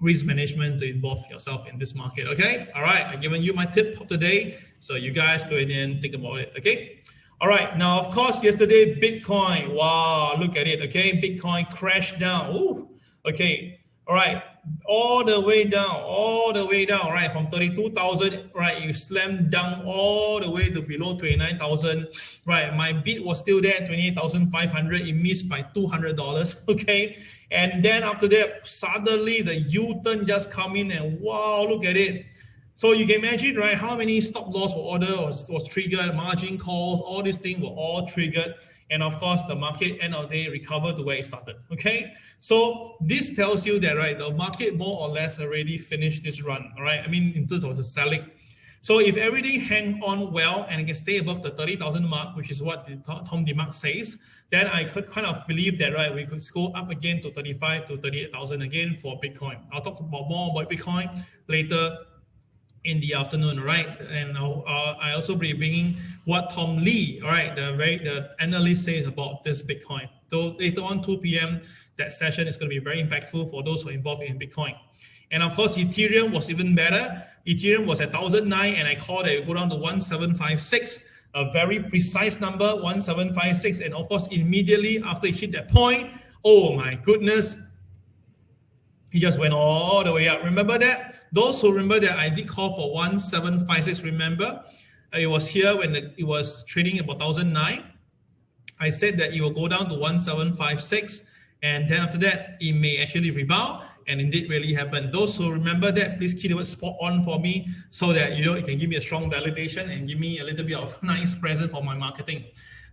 risk management to involve yourself in this market. Okay, all right, I've given you my tip of the day, so you guys go ahead and think about it. Okay, all right, now of course yesterday Bitcoin, wow, look at it. Okay, Bitcoin crashed down. Ooh, okay, all right, all the way down, right, from 32,000, right, you slammed down all the way to below 29,000, right. My bid was still there, 28,500. It missed by $200. Okay, and then after that, suddenly the U-turn just come in, and wow, look at it. So you can imagine, right, how many stop loss order was triggered, margin calls, all these things were all triggered. And of course, the market end of the day recovered to where it started. Okay, so this tells you that, right, the market more or less already finished this run. All right, I mean, in terms of the selling. So if everything hang on well and it can stay above the 30,000 mark, which is what Tom DeMark says, then I could kind of believe that, right, we could go up again to 35 to 38,000 again for Bitcoin. I'll talk about more about Bitcoin later in the afternoon, right? And I also be bringing what Tom Lee, all right, the analyst says about this Bitcoin. So later on 2 p.m. that session is going to be very impactful for those who are involved in Bitcoin. And of course, Ethereum was even better. Ethereum was at 1,009, and I called it go down to 1,756, a very precise number, 1,756. And of course, immediately after it hit that point, oh my goodness, he just went all the way up. Remember that? Those who remember that I did call for 1,756, remember? It was here when it was trading about 1,009. I said that it will go down to 1,756. And then after that, it may actually rebound. And it did really happen. Those who remember that, please keep the word spot on for me so that, you know, it can give me a strong validation and give me a little bit of nice present for my marketing.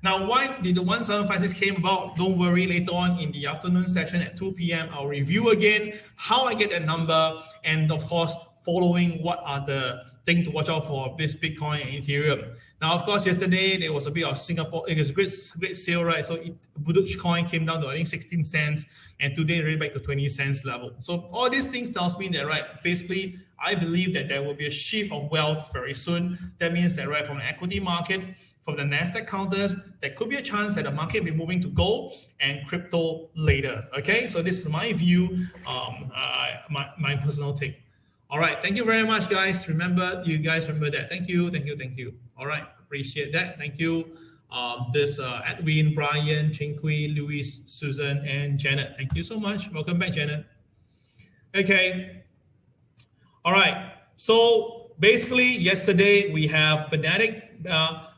Now, why did the 1,756 came about? Don't worry, later on in the afternoon session at 2 p.m., I'll review again how I get that number, and of course, following what are the things to watch out for this Bitcoin and Ethereum. Now, of course, yesterday there was a bit of Singapore, it was a great sale, right? So Buduk coin came down to, I think, 16 cents, and today right back to 20 cents level. So all these things tells me that, right, basically, I believe that there will be a shift of wealth very soon. That means that, right, from the equity market, from the NASDAQ counters, there could be a chance that the market will be moving to gold and crypto later. Okay, so this is my view, my personal take. All right, thank you very much, guys. Remember, you guys remember that. Thank you. All right, appreciate that. Thank you. Edwin, Brian, Chinqui, Louis, Susan, and Janet. Thank you so much. Welcome back, Janet. Okay. All right. So basically, yesterday we have Benedict.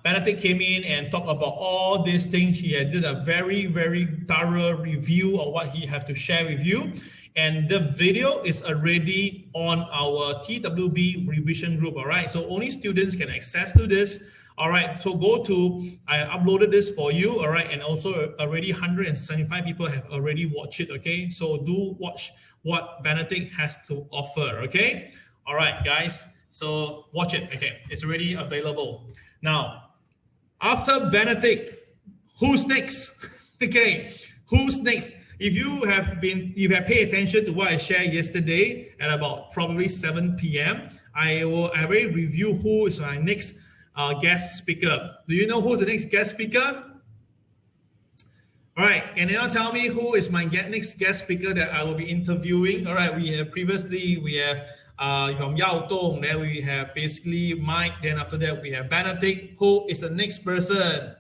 Benedict came in and talked about all these things. He had did a very, very thorough review of what he have to share with you. And the video is already on our TWB revision group. All right. So only students can access to this. All right. So I uploaded this for you. All right. And also already 175 people have already watched it. Okay. So do watch what Benedict has to offer. Okay. All right, guys. So watch it. Okay. It's already available. Now, after Benedict, who's next? Okay. Who's next? If you have paid attention to what I shared yesterday at about probably 7 p.m., I will review who is my next guest speaker. Do you know who's the next guest speaker? All right, can you now tell me who is my next guest speaker that I will be interviewing? All right, we have from Yao Dong, then we have basically Mike, then after that we have Benedict. Who is the next person?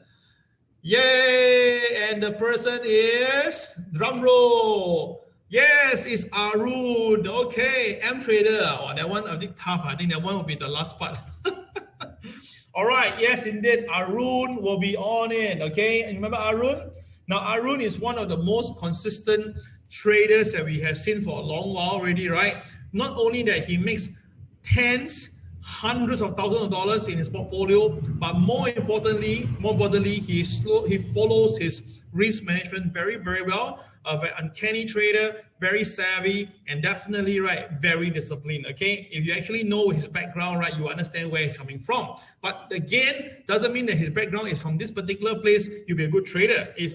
Yay! And the person is, drum roll. Yes, it's ARUN. Okay, M Trader. Oh, that one a bit tough. I think that one will be the last part. All right, yes, indeed, ARUN will be on it. Okay, and remember ARUN? Now, ARUN is one of the most consistent traders that we have seen for a long while already, right? Not only that he makes hundreds of thousands of dollars in his portfolio, but more importantly, he follows his risk management very, very well. A very uncanny trader, very savvy, and definitely, right, very disciplined. Okay, if you actually know his background, right, you understand where he's coming from. But again, doesn't mean that his background is from this particular place. You'll be a good trader. It's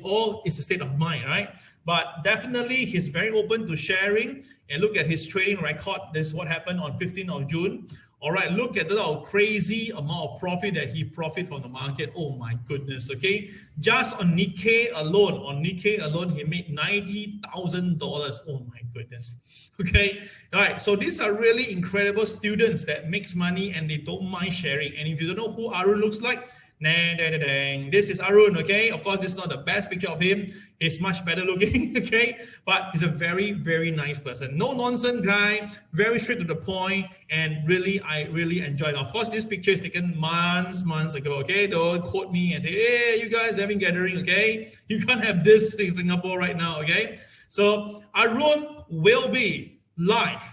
a state of mind, right? But definitely, he's very open to sharing. And look at his trading record. This is what happened on 15th of June. All right, look at the crazy amount of profit that he profit from the market. Oh my goodness, okay? Just on Nikkei alone, he made $90,000. Oh my goodness, okay? All right, so these are really incredible students that makes money and they don't mind sharing. And if you don't know who ARUN looks like, this is ARUN, okay? Of course, this is not the best picture of him. He's much better looking, okay? But he's a very, very nice person. No nonsense guy, very straight to the point, and really, I really enjoyed it. Of course, this picture is taken months ago, okay? Don't quote me and say, hey, you guys having gathering, okay? You can't have this in Singapore right now, okay? So ARUN will be live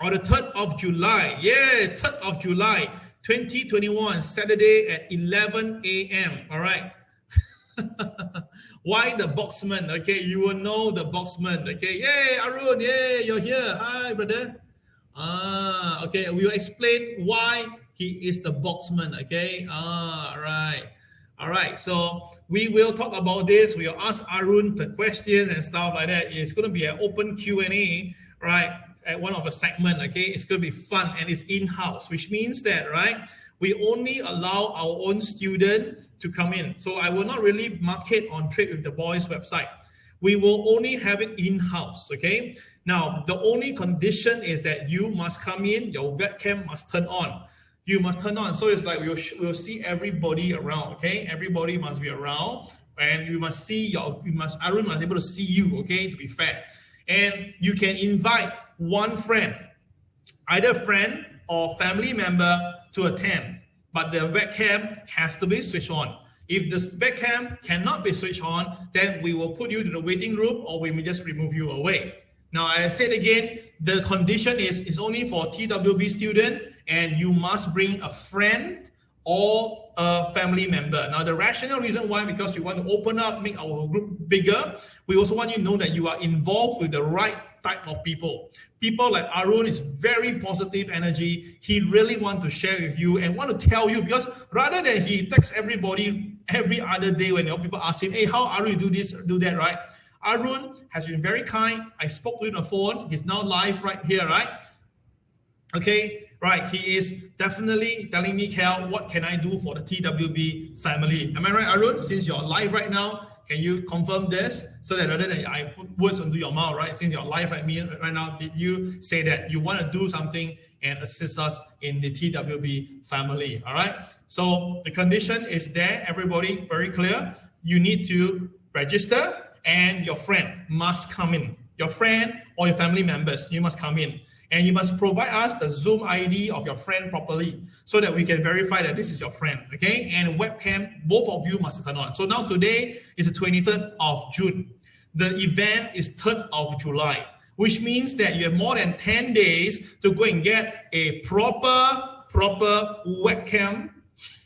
on the 3rd of July. Yeah, 3rd of July. 2021, Saturday at 11 a.m. All right. Why the Boxman? Okay, you will know the Boxman. Okay, yay, ARUN, yay, you're here. Hi, brother. Okay, we will explain why he is the Boxman. Okay, all right. All right, so we will talk about this. We'll ask ARUN the questions and stuff like that. It's going to be an open Q&A, right? At one of the segment, okay, it's going to be fun and it's in-house, which means that, right, we only allow our own student to come in. So I will not really market on Trade with the Boys website. We will only have it in-house, okay? Now, the only condition is that you must come in, your webcam must turn on. You must turn on. So it's like we'll see everybody around, okay? Everybody must be around and you must see ARUN must be able to see you, okay, to be fair. And you can invite one friend, either friend or family member to attend, but the webcam has to be switched on. If the webcam cannot be switched on, then we will put you to the waiting room or we may just remove you away. Now, I said again, the condition is only for TWB student and you must bring a friend or a family member. Now, the rational reason why, because we want to open up, make our group bigger. We also want you to know that you are involved with the right type of people. People like ARUN is very positive energy. He really wants to share with you and want to tell you, because rather than he texts everybody every other day when people ask him, hey, how ARUN do this, do that, right? ARUN has been very kind. I spoke to him on the phone. He's now live right here, right? Okay. Right, he is definitely telling me, Cal, what can I do for the TWB family? Am I right, ARUN? Since you're live right now, can you confirm this so that rather than I put words into your mouth, right? Since you're live right now, did you say that you want to do something and assist us in the TWB family? All right. So the condition is there, everybody, very clear. You need to register and your friend must come in. Your friend or your family members, you must come in. And you must provide us the Zoom ID of your friend properly so that we can verify that this is your friend, okay? And webcam, both of you must turn on. So now today is the 23rd of June. The event is 3rd of July, which means that you have more than 10 days to go and get a proper webcam,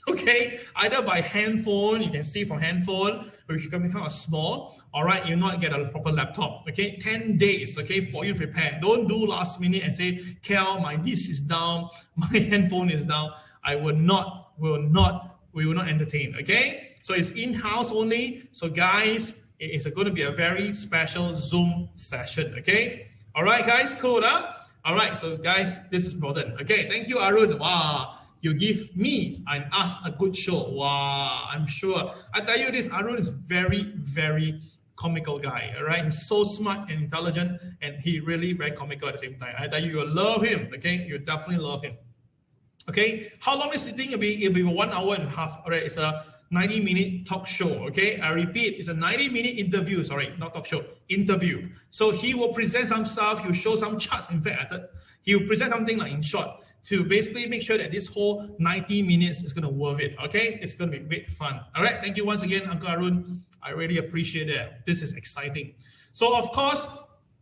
okay? Either by handphone, you can see from handphone, or you can become small, all right? You not get a proper laptop, okay? 10 days, okay, for you to prepare. Don't do last minute and say, Cal, my this is down, my handphone is down. We will not entertain, okay? So it's in-house only. So guys, it's going to be a very special Zoom session, okay? All right, guys, cool, huh? All right, so guys, this is important. Okay, thank you, ARUN. Wow. You give me and us a good show. Wow, I'm sure. I tell you this, ARUN is very, very comical guy, all right? He's so smart and intelligent, and he really very comical at the same time. I tell you, you'll love him, okay? You definitely love him. Okay, how long is the thing? It'll be 1 hour and a half, all right? It's a 90-minute talk show, okay? I repeat, it's a 90-minute interview, sorry, not talk show, interview. So he will present some stuff, he'll show some charts. In fact, he'll present something like in short, to basically make sure that this whole 90 minutes is going to worth it, okay? It's going to be great fun. All right, thank you once again, Uncle ARUN. I really appreciate that. This is exciting. So, of course,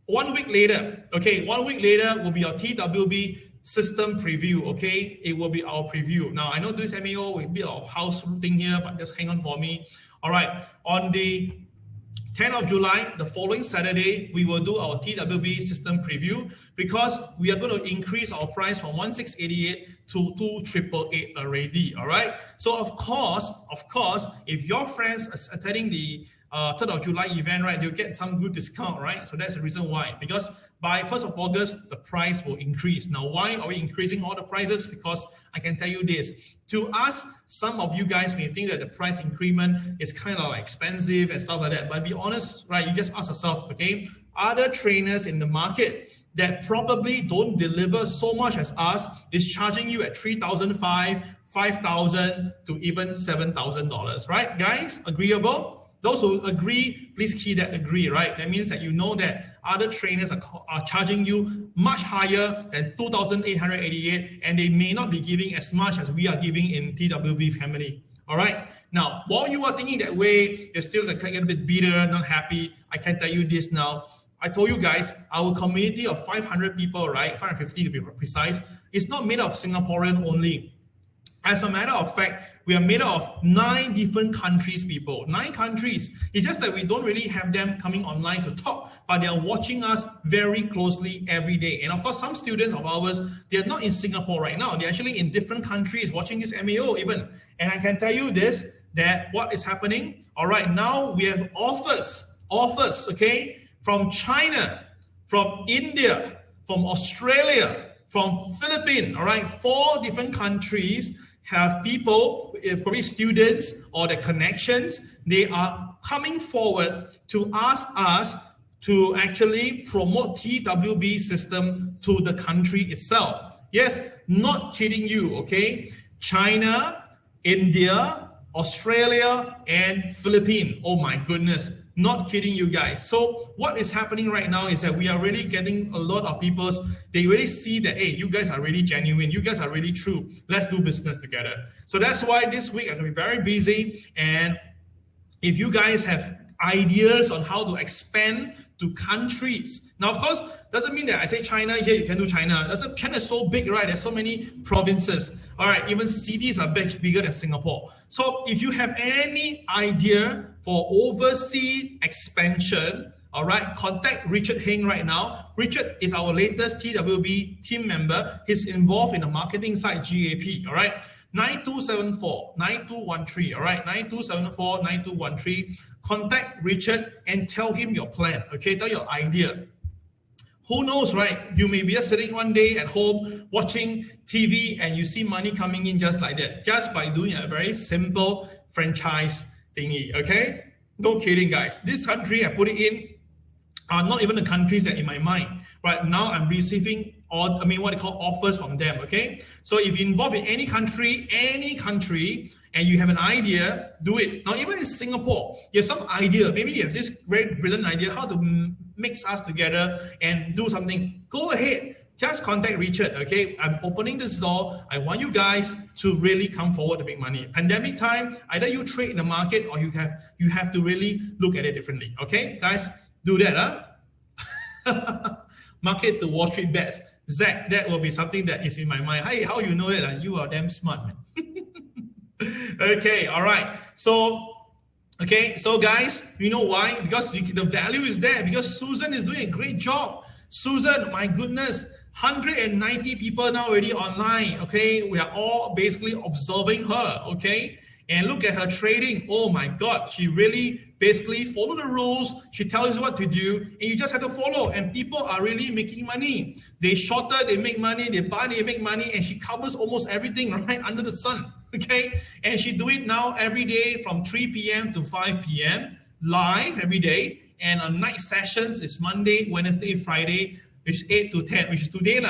1 week later, okay, 1 week later will be our TWB System Preview, okay? It will be our preview. Now, I know this MAO will be our house thing here, but just hang on for me. All right, on the 10th of July, the following Saturday, we will do our TWB System Preview because we are going to increase our price from 1688 to 2888 already, all right? So of course, if your friends are attending the 3rd of July event, right, they'll get some good discount, right? So that's the reason why. Because by 1st of August, the price will increase. Now, why are we increasing all the prices? Because I can tell you this. To us, some of you guys may think that the price increment is kind of expensive and stuff like that. But be honest, right, you just ask yourself, okay, other trainers in the market that probably don't deliver so much as us is charging you at $3,500, $5,000 to even $7,000, right? Guys, agreeable? Those who agree, please key that agree, right? That means that you know that other trainers are charging you much higher than 2,888, and they may not be giving as much as we are giving in TWB family. All right. Now, while you are thinking that way, you're still like a bit bitter, not happy. I can tell you this now. I told you guys, our community of 500 people, right? 550 to be precise, is not made of Singaporean only. As a matter of fact, we are made of 9 different countries, people. 9 countries. It's just that we don't really have them coming online to talk, but they are watching us very closely every day. And of course, some students of ours, they are not in Singapore right now. They're actually in different countries watching this MAO even. And I can tell you this, that what is happening, all right, now we have offers, okay, from China, from India, from Australia, from Philippines, all right, 4 different countries have people, probably students or their connections, they are coming forward to ask us to actually promote TWB system to the country itself. Yes, not kidding you, okay? China, India, Australia, and Philippines. Oh my goodness. Not kidding you guys. So what is happening right now is that we are really getting a lot of people, they really see that, hey, you guys are really genuine. You guys are really true. Let's do business together. So that's why this week I'm going to be very busy. And if you guys have ideas on how to expand to countries. Now, of course, doesn't mean that I say China, here you can do China. China is so big, right? There's so many provinces. All right, even cities are bigger than Singapore. So if you have any idea for overseas expansion, all right, contact Richard Heng right now. Richard is our latest TWB team member. He's involved in the marketing side, GAP, all right? 9274-9213, all right? 9274-9213. Contact Richard and tell him your plan, okay? Tell your idea. Who knows, right? You may be just sitting one day at home watching TV and you see money coming in just like that, just by doing a very simple franchise thingy, okay? No kidding, guys. This country I put it in are not even the countries that in my mind. Right now, I'm receiving what they call offers from them, okay? So if you're involved in any country, and you have an idea, do it. Now, even in Singapore, you have some idea, maybe you have this very brilliant idea how to mix us together and do something, go ahead. Just contact Richard, okay? I'm opening this door. I want you guys to really come forward to make money. Pandemic time, either you trade in the market or you have to really look at it differently, okay? Guys, do that, huh? Market to Wall Street bets. Zach, that will be something that is in my mind. Hey, how you know that? You are damn smart, man. Okay, all right. So guys, you know why? Because the value is there. Because Susan is doing a great job. Susan, my goodness, 190 people now already online. Okay, we are all basically observing her. Okay, and look at her trading. Oh my God, she really basically follow the rules. She tells you what to do, and you just have to follow. And people are really making money. They shorter, they make money. They buy, they make money. And she covers almost everything right under the sun. Okay, and she do it now every day from 3 p.m. to 5 p.m. live every day. And on night sessions is Monday, Wednesday, Friday, which is 8 to 10, which is today,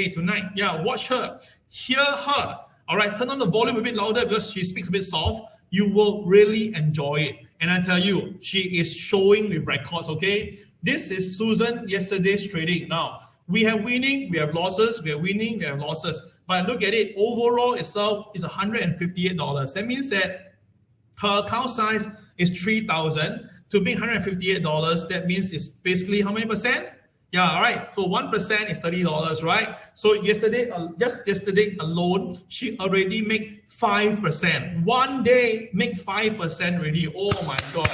tonight. Yeah, watch her, hear her. All right, turn on the volume a bit louder because she speaks a bit soft. You will really enjoy it. And I tell you, she is showing with records, okay? This is Susan yesterday's trading. Now, we have winning, we have losses, we have winning, we have losses. But look at it, overall itself is $158. That means that her account size is 3,000. To make $158, that means it's basically how many percent? Yeah, all right. So 1% is $30, right? So just yesterday alone, she already made 5%. One day, make 5% already. Oh my God.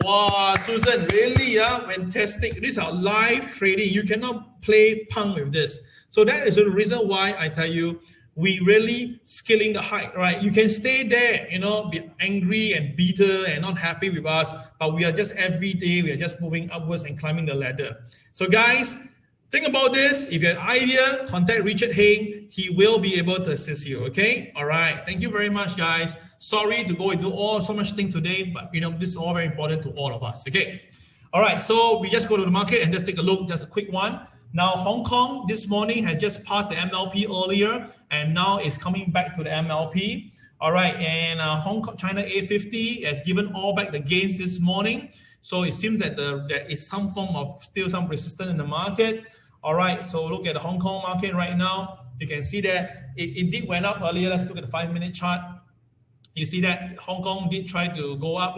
Wow, Susan, really, yeah, fantastic. These are live trading. You cannot play punk with this. So that is the reason why I tell you, we really scaling the height, right? You can stay there, you know, be angry and bitter and not happy with us, but we are just every day, we are just moving upwards and climbing the ladder. So guys, think about this. If you have an idea, contact Richard Hain. He will be able to assist you, okay? All right. Thank you very much, guys. Sorry to go and do so much things today, but you know, this is all very important to all of us, okay? All right, so we just go to the market and just take a look, just a quick one. Now, Hong Kong this morning has just passed the MLP earlier, and now it's coming back to the MLP. All right, and Hong Kong, China A50 has given all back the gains this morning. So it seems that there is some form of still some resistance in the market. All right, so look at the Hong Kong market right now. You can see that it did went up earlier. Let's look at the 5-minute chart. You see that Hong Kong did try to go up,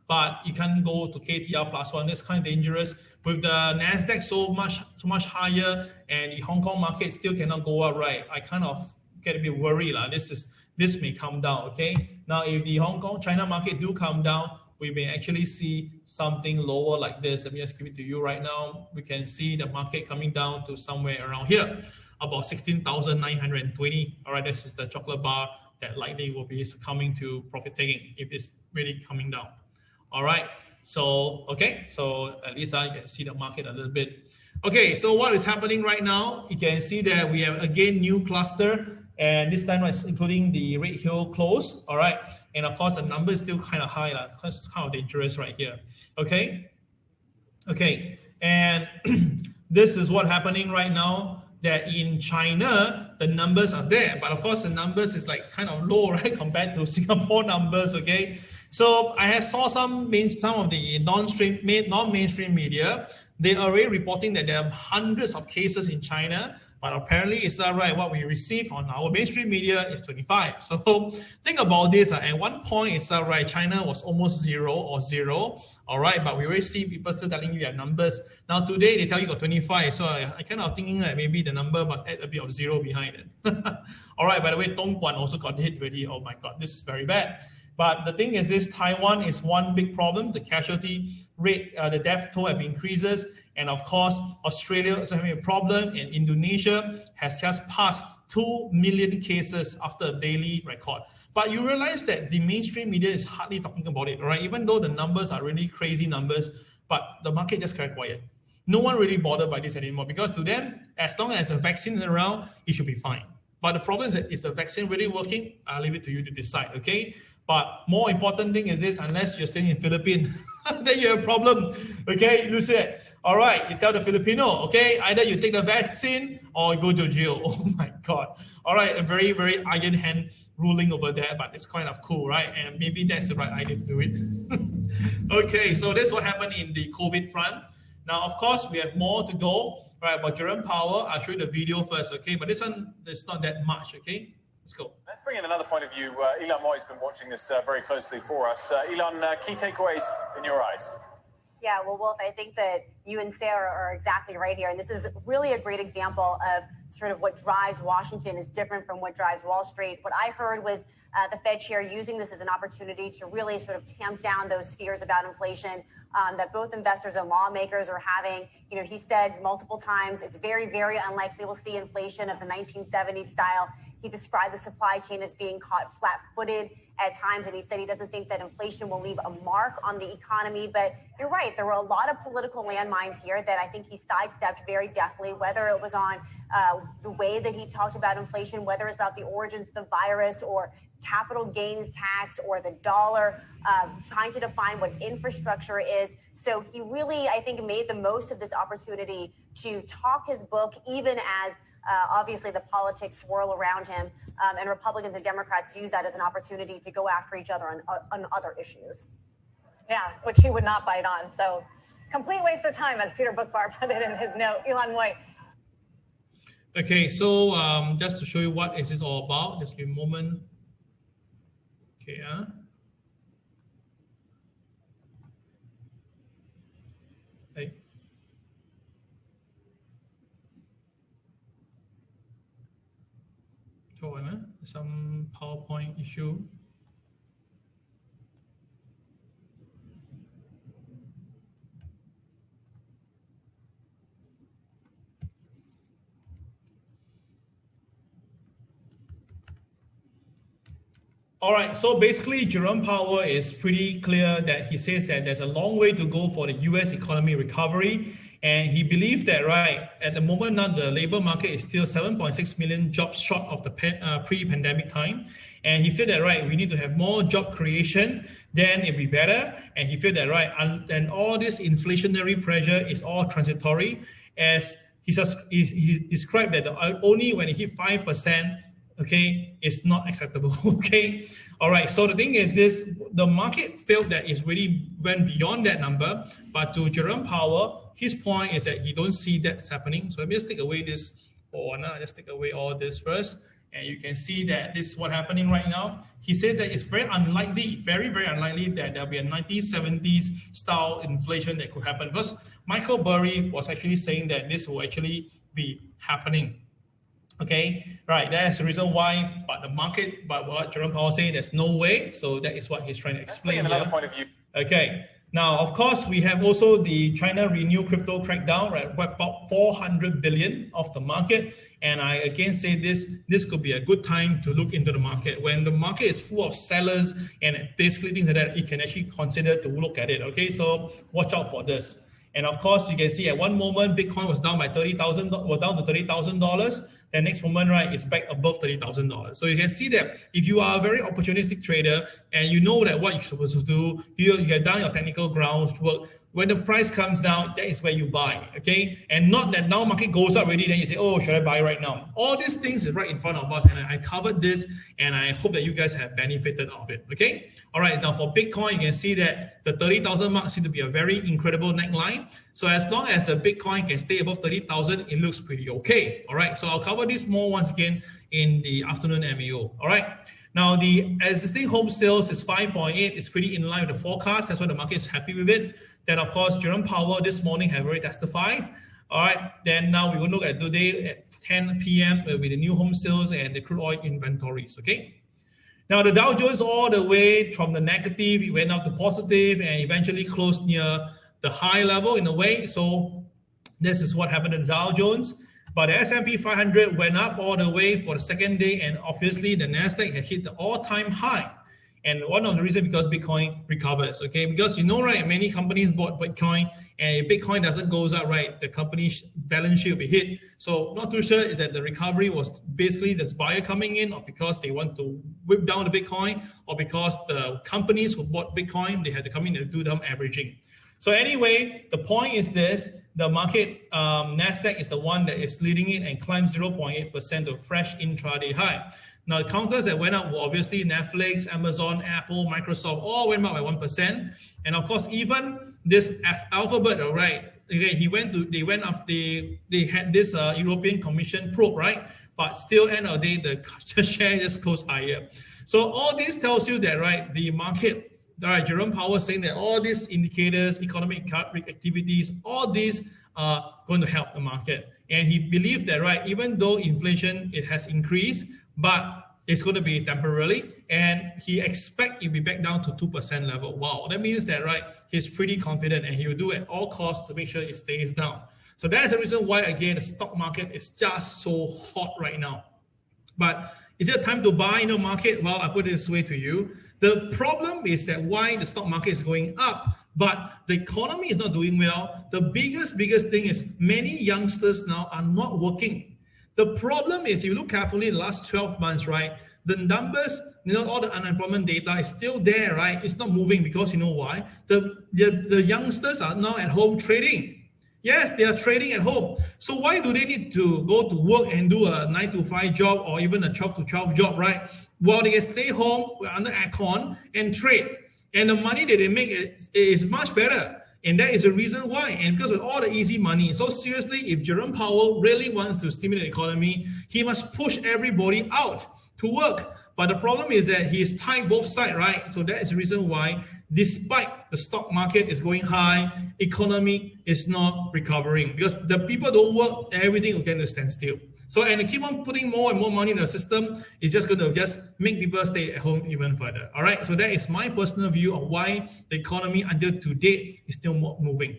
but you can't go to KTR +1. That's kind of dangerous. With the NASDAQ so much higher and the Hong Kong market still cannot go up, right? I kind of get a bit worried. This may come down, okay? Now, if the Hong Kong, China market do come down, we may actually see something lower like this. Let me just give it to you right now. We can see the market coming down to somewhere around here, about 16,920. All right, this is the chocolate bar that likely will be coming to profit taking if it's really coming down. All right, so, okay, so at least I can see the market a little bit. Okay, so what is happening right now? You can see that we have again new cluster, and this time it's including the Red Hill close. All right, and of course the number is still kind of high, it's kind of dangerous right here. Okay, and this is what's happening right now. That in China the numbers are there, but of course the numbers is like kind of low, right, compared to Singapore numbers. Okay. So I have saw some of the non-mainstream media. They are already reporting that there are hundreds of cases in China, but apparently it's not right. What we receive on our mainstream media is 25. So think about this. At one point, it's not right. China was almost zero. All right, but we already see people still telling you their numbers. Now today they tell you got 25. So I kind of thinking that maybe the number must add a bit of zero behind it. All right. By the way, Dongguan also got hit already. Oh my God, this is very bad. But the thing is this, Taiwan is one big problem. The casualty rate, the death toll have increases. And of course, Australia is having a problem, and Indonesia has just passed 2 million cases after a daily record. But you realize that the mainstream media is hardly talking about it, right? Even though the numbers are really crazy numbers, but the market just kept quiet. No one really bothered by this anymore, because to them, as long as a vaccine is around, it should be fine. But the problem is that, is the vaccine really working? I'll leave it to you to decide, okay? But more important thing is this, unless you're staying in Philippines, then you have a problem, okay? You said, all right, you tell the Filipino, okay, either you take the vaccine or you go to jail. Oh my God. All right, a very, very iron hand ruling over there, but it's kind of cool, right? And maybe that's the right idea to do it. Okay, so this is what happened in the COVID front. Now, of course, we have more to go, right? But Jerome Powell, I'll show you the video first, okay? But this one, there's not that much, okay? Let's go. Let's bring in another point of view. Elon Moy has been watching this very closely for us. Elon, key takeaways in your eyes? Yeah, well, Wolf, I think that you and Sarah are exactly right here. And this is really a great example of sort of what drives Washington is different from what drives Wall Street. What I heard was the Fed chair using this as an opportunity to really sort of tamp down those fears about inflation that both investors and lawmakers are having. You know, he said multiple times, it's very, very unlikely we'll see inflation of the 1970s style. He described the supply chain as being caught flat-footed at times, and he said he doesn't think that inflation will leave a mark on the economy. But you're right, there were a lot of political landmines here that I think he sidestepped very deftly, whether it was on the way that he talked about inflation, whether it's about the origins of the virus or capital gains tax or the dollar, trying to define what infrastructure is. So he really, I think, made the most of this opportunity to talk his book, even as obviously the politics swirl around him, and Republicans and Democrats use that as an opportunity to go after each other on other issues. Yeah, which he would not bite on. So complete waste of time, as Peter Bookbar put it in his note. Elon Moy. Okay, so just to show you what is this all about, just give me a moment. Okay, Hey. Hold on, some PowerPoint issue. All right, so basically Jerome Powell is pretty clear that he says that there's a long way to go for the US economy recovery. And he believes that, right, at the moment now, the labor market is still 7.6 million jobs short of the pre-pandemic time. And he feel that, right, we need to have more job creation, then it'll be better. And he feel that, right, and all this inflationary pressure is all transitory. As he described that only when it hit 5%, okay, it's not acceptable, okay? All right, so the thing is this, the market felt that it really went beyond that number, but to Jerome Powell, his point is that he don't see that happening. So let me just take away this, just take away all this first, and you can see that this is what's happening right now. He says that it's very unlikely, very, very unlikely that there'll be a 1970s style inflation that could happen, because Michael Burry was actually saying that this will actually be happening. Okay, right, that's the reason why, but the market, but what Jerome Powell saying, there's no way. So that is what he's trying to explain another here. point of view. Okay, now, of course, we have also the China Renew crypto crackdown, right? Wiped out 400 billion of the market. And I again say this could be a good time to look into the market. When the market is full of sellers and basically things like that, you can actually consider to look at it. Okay, so watch out for this. And of course, you can see at one moment, Bitcoin was down by $30,000, was down to $30,000. The next moment, right, is back above $30,000. So you can see that if you are a very opportunistic trader and you know that what you're supposed to do, you have done your technical groundwork. When the price comes down, that is where you buy, okay? And not that now market goes up already, then you say, oh, should I buy right now? All these things is right in front of us, and I covered this, and I hope that you guys have benefited of it, okay? All right, now for Bitcoin, you can see that the 30,000 mark seems to be a very incredible neckline. So as long as the Bitcoin can stay above 30,000, it looks pretty okay, all right? So I'll cover this more once again in the afternoon MAO, all right? Now, the existing home sales is 5.8. It's pretty in line with the forecast. That's why the market is happy with it. Then, of course, Jerome Powell this morning have already testified. All right. Then now we will look at today at 10 p.m. with the new home sales and the crude oil inventories. Okay. Now, the Dow Jones all the way from the negative, it went up to positive and eventually closed near the high level in a way. So this is what happened to the Dow Jones. But the S&P 500 went up all the way for the second day, and obviously the NASDAQ had hit the all-time high. And one of the reasons because Bitcoin recovers, okay? Because you know, right, many companies bought Bitcoin, and if Bitcoin doesn't go up, right, the company's balance sheet will be hit. So not too sure is that the recovery was basically this buyer coming in, or because they want to whip down the Bitcoin, or because the companies who bought Bitcoin, they had to come in and do them averaging. So anyway, the point is this, the market, NASDAQ is the one that is leading it and climbed 0.8% to a fresh intraday high. Now, the counters that went up were obviously Netflix, Amazon, Apple, Microsoft, all went up by 1%. And of course, even this Alphabet, right? Okay, they had this European Commission probe, right? But still, end of the day, the share just goes higher. So all this tells you that, right, the market, all right, Jerome Powell saying that all these indicators, economic activities, all these are going to help the market. And he believed that, right, even though inflation, it has increased, but it's going to be temporarily, and he expects it will be back down to 2% level. Wow, that means that, right, he's pretty confident and he will do at all costs to make sure it stays down. So that's the reason why, again, the stock market is just so hot right now. But is it time to buy in the market? Well, I put it this way to you. The problem is that why the stock market is going up, but the economy is not doing well. The biggest thing is many youngsters now are not working. The problem is, you look carefully in the last 12 months, right? The numbers, you know, all the unemployment data is still there, right? It's not moving because you know why? The youngsters are now at home trading. Yes, they are trading at home. So why do they need to go to work and do a 9-to-5 job or even a 12-to-12 job, right? Well, they can stay home under aircon and trade. And the money that they make is much better. And that is the reason why. And because of all the easy money. So seriously, if Jerome Powell really wants to stimulate the economy, he must push everybody out to work. But the problem is that he is tied both sides, right? So that is the reason why, despite the stock market is going high, economy is not recovering. Because the people don't work, everything will get to stand still. So, and keep on putting more and more money in the system, it's just going to just make people stay at home even further. All right. So that is my personal view of why the economy until today is still moving.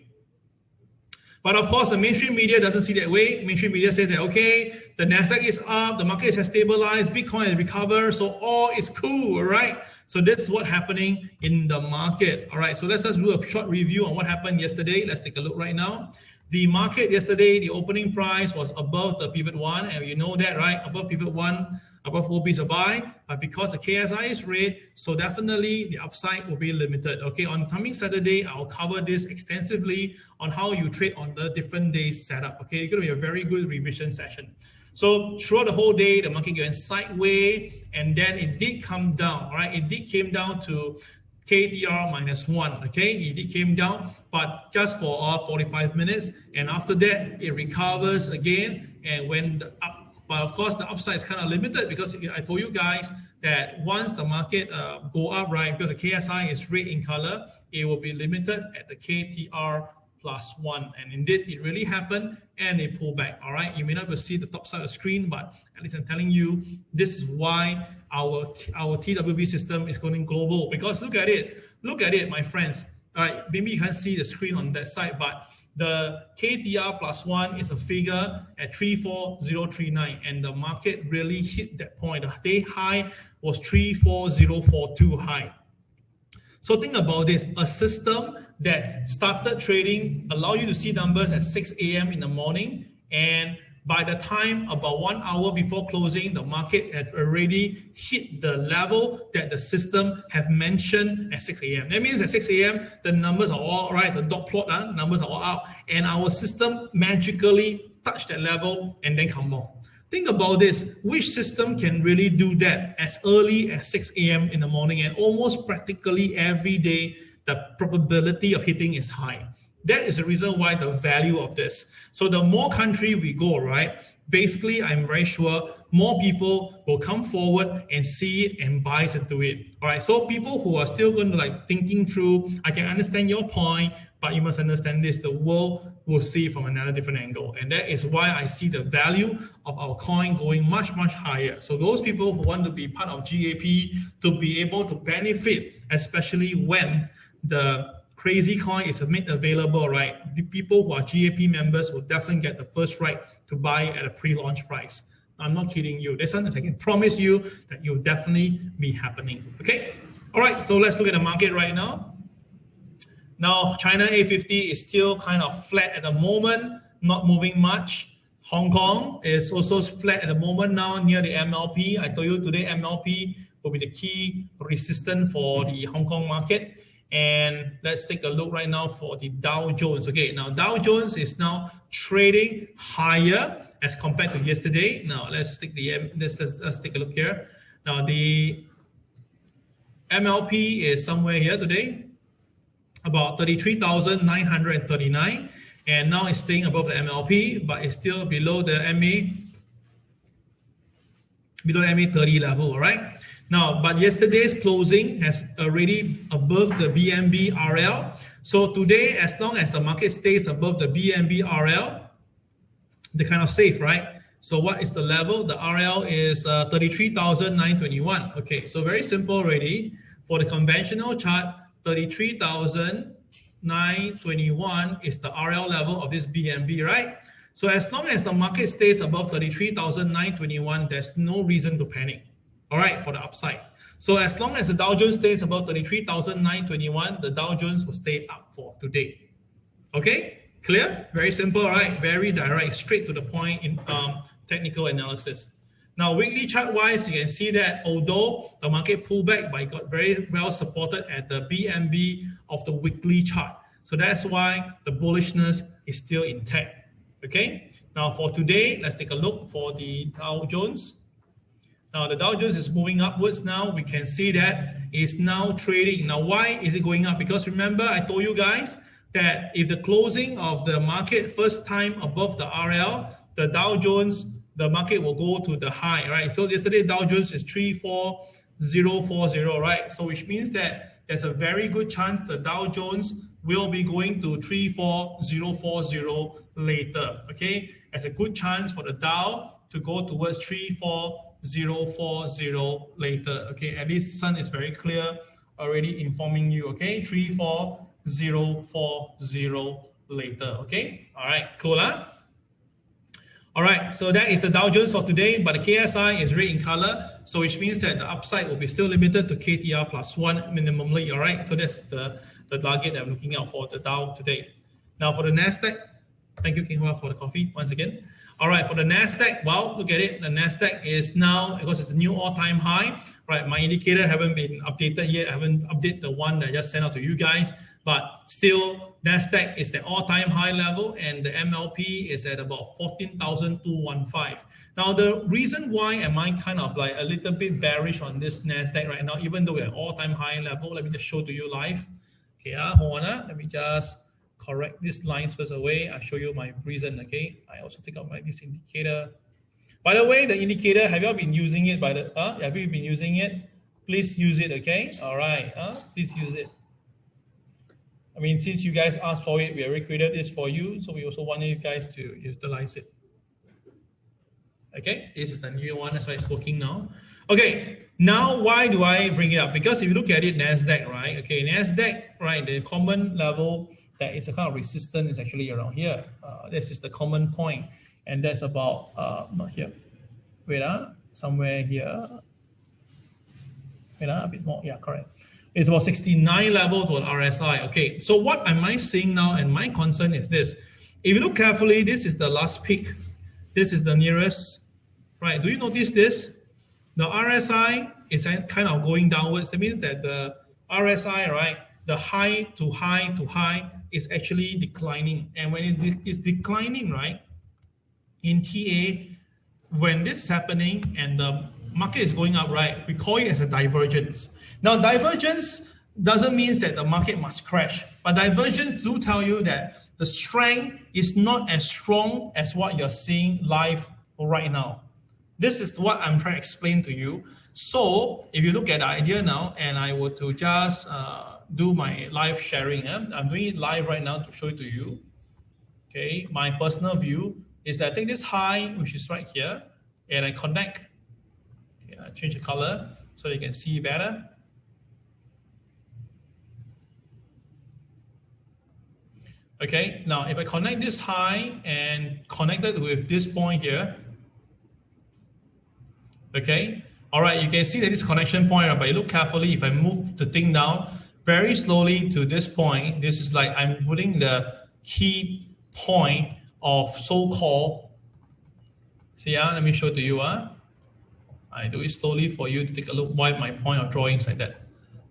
But of course, the mainstream media doesn't see that way. Mainstream media says that, okay, the NASDAQ is up, the market has stabilized, Bitcoin has recovered, so all is cool, all right? So that's what's happening in the market, all right? So let's just do a short review on what happened yesterday. Let's take a look right now. The market yesterday, the opening price was above the pivot one, and you know that, right? Above pivot one, above OB is a buy, but because the KSI is red, so definitely the upside will be limited. Okay, on coming Saturday, I'll cover this extensively on how you trade on the different days setup. Okay, it's going to be a very good revision session. So throughout the whole day, the market went sideways, and then it did come down. All right, it did came down to KTR -1. Okay, it came down, but just for 45 minutes, and after that, it recovers again and went up. But of course, the upside is kind of limited because I told you guys that once the market go up, right, because the KSI is red in color, it will be limited at the KTR +1. And indeed, it really happened and it pulled back. All right, you may not be able to see the top side of the screen, but at least I'm telling you, this is why our TWB system is going global. Because look at it, my friends. All right, maybe you can't see the screen on that side, but the KTR +1 is a figure at 34039, and the market really hit that point. The day high was 34042 high. So think about this, a system that started trading, allow you to see numbers at 6 a.m. in the morning, and by the time about 1 hour before closing, the market had already hit the level that the system have mentioned at 6 a.m. That means at 6 a.m., the numbers are all right, the dot plot, numbers are all out, and our system magically touched that level and then come off. Think about this, which system can really do that as early as 6 a.m. in the morning, and almost practically every day, the probability of hitting is high. That is the reason why the value of this. So the more country we go, right, basically, I'm very sure more people will come forward and see it and buy into it. All right, so people who are still going to like thinking through, I can understand your point, but you must understand this, the world will see it from another different angle. And that is why I see the value of our coin going much, much higher. So those people who want to be part of GAP to be able to benefit, especially when the crazy coin is made available, right? The people who are GAP members will definitely get the first right to buy at a pre-launch price. I'm not kidding you. This one, I can promise you that you'll definitely be happening. Okay. All right. So let's look at the market right now. Now, China A50 is still kind of flat at the moment, not moving much. Hong Kong is also flat at the moment now near the MLP. I told you today MLP will be the key resistance for the Hong Kong market. And let's take a look right now for the Dow Jones. Okay, now Dow Jones is now trading higher as compared to yesterday. Now let's take let's take a look here. Now the MLP is somewhere here today, about 33,939, and now it's staying above the MLP, but it's still below the MA 30 level. All right. Now, but yesterday's closing has already above the BNB RL. So today, as long as the market stays above the BNB RL, they're kind of safe, right? So what is the level? The RL is 33,921. Okay, so very simple already. For the conventional chart, 33,921 is the RL level of this BNB, right? So as long as the market stays above 33,921, there's no reason to panic. All right, for the upside. So as long as the Dow Jones stays above 33,921, the Dow Jones will stay up for today. Okay, clear? Very simple, right? Very direct, straight to the point in technical analysis. Now, weekly chart wise, you can see that although the market pulled back, but it got very well supported at the BNB of the weekly chart. So that's why the bullishness is still intact. Okay, now for today, let's take a look for the Dow Jones. Now, the Dow Jones is moving upwards now. We can see that it's now trading. Now, why is it going up? Because remember, I told you guys that if the closing of the market first time above the RL, the Dow Jones, the market will go to the high, right? So yesterday, Dow Jones is 34040, right? So which means that there's a very good chance the Dow Jones will be going to 34040 later, okay? There's a good chance for the Dow to go towards 34040 later, okay? At least Sun is very clear, already informing you, okay? 34040 later. Okay, all right, cool, huh? All right, so that is the Dow Jones of today, but the KSI is red in color, so which means that the upside will be still limited to KTR +1 minimally. All right, so that's the target that I'm looking out for the Dow today. Now for the NASDAQ, thank you, King Hua, for the coffee once again. All right, for the NASDAQ, well, look at it. The NASDAQ is now, because it's a new all-time high, right? My indicator haven't been updated yet. I haven't updated the one that I just sent out to you guys, but still, NASDAQ is the all-time high level, and the MLP is at about 14,215. Now, the reason why am I kind of like a little bit bearish on this NASDAQ right now, even though we're at all-time high level, let me just show to you live. Okay, hold on, let me just correct these lines first away. I'll show you my reason, okay? I also take out this indicator. By the way, the indicator, have you all been using it have you been using it? Please use it, okay? All right, please use it. I mean, since you guys asked for it, we already created this for you, so we also want you guys to utilize it. Okay, this is the new one, that's why it's working now. Okay, now why do I bring it up? Because if you look at it, NASDAQ, right? Okay, NASDAQ, right, the common level that is a kind of resistance is actually around here. This is the common point, and that's about, not here. Wait, somewhere here. Wait, a bit more, yeah, correct. It's about 69 level to an RSI. Okay, so what am I seeing now? And my concern is this. If you look carefully, this is the last peak. This is the nearest, right? Do you notice this? The RSI is kind of going downwards. That means that the RSI, right, the high to high to high is actually declining. And when it is declining, right, in TA, when this is happening and the market is going up, right, we call it as a divergence. Now, divergence doesn't mean that the market must crash, but divergence do tell you that the strength is not as strong as what you're seeing live right now. This is what I'm trying to explain to you. So if you look at the idea now, and I were to just do my live sharing, I'm doing it live right now to show it to you. Okay, my personal view is that I take this high, which is right here, and I connect. Okay, I change the color so you can see better. Okay, now if I connect this high and connect it with this point here, okay, all right, you can see that this connection point, but you look carefully, if I move the thing down very slowly to this point, this is like I'm putting the key point of so-called, see, let me show it to you. I do it slowly for you to take a look why my point of drawing is like that.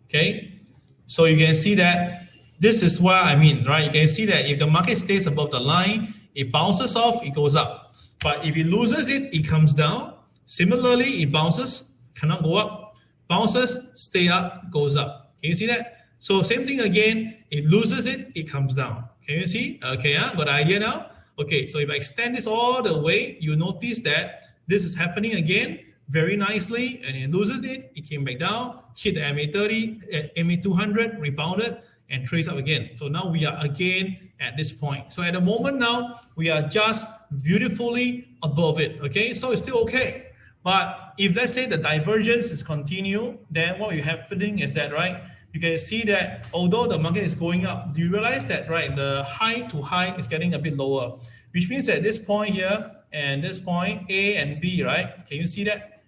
Okay, so you can see that this is what I mean, right? You can see that if the market stays above the line, it bounces off, it goes up. But if it loses it, it comes down. Similarly, it bounces, cannot go up, bounces, stay up, goes up. Can you see that? So same thing again, it loses it, it comes down. Can you see? Okay, got the idea now? Okay, so if I extend this all the way, you notice that this is happening again very nicely, and it loses it, it came back down, hit the MA30, MA200, rebounded, and trace up again. So now we are again at this point. So at the moment now, we are just beautifully above it, okay? So it's still okay. But if let's say the divergence is continue, then what is happening is that, right, you can see that although the market is going up, do you realize that, right, the high to high is getting a bit lower, which means that this point here and this point, A and B, right? Can you see that?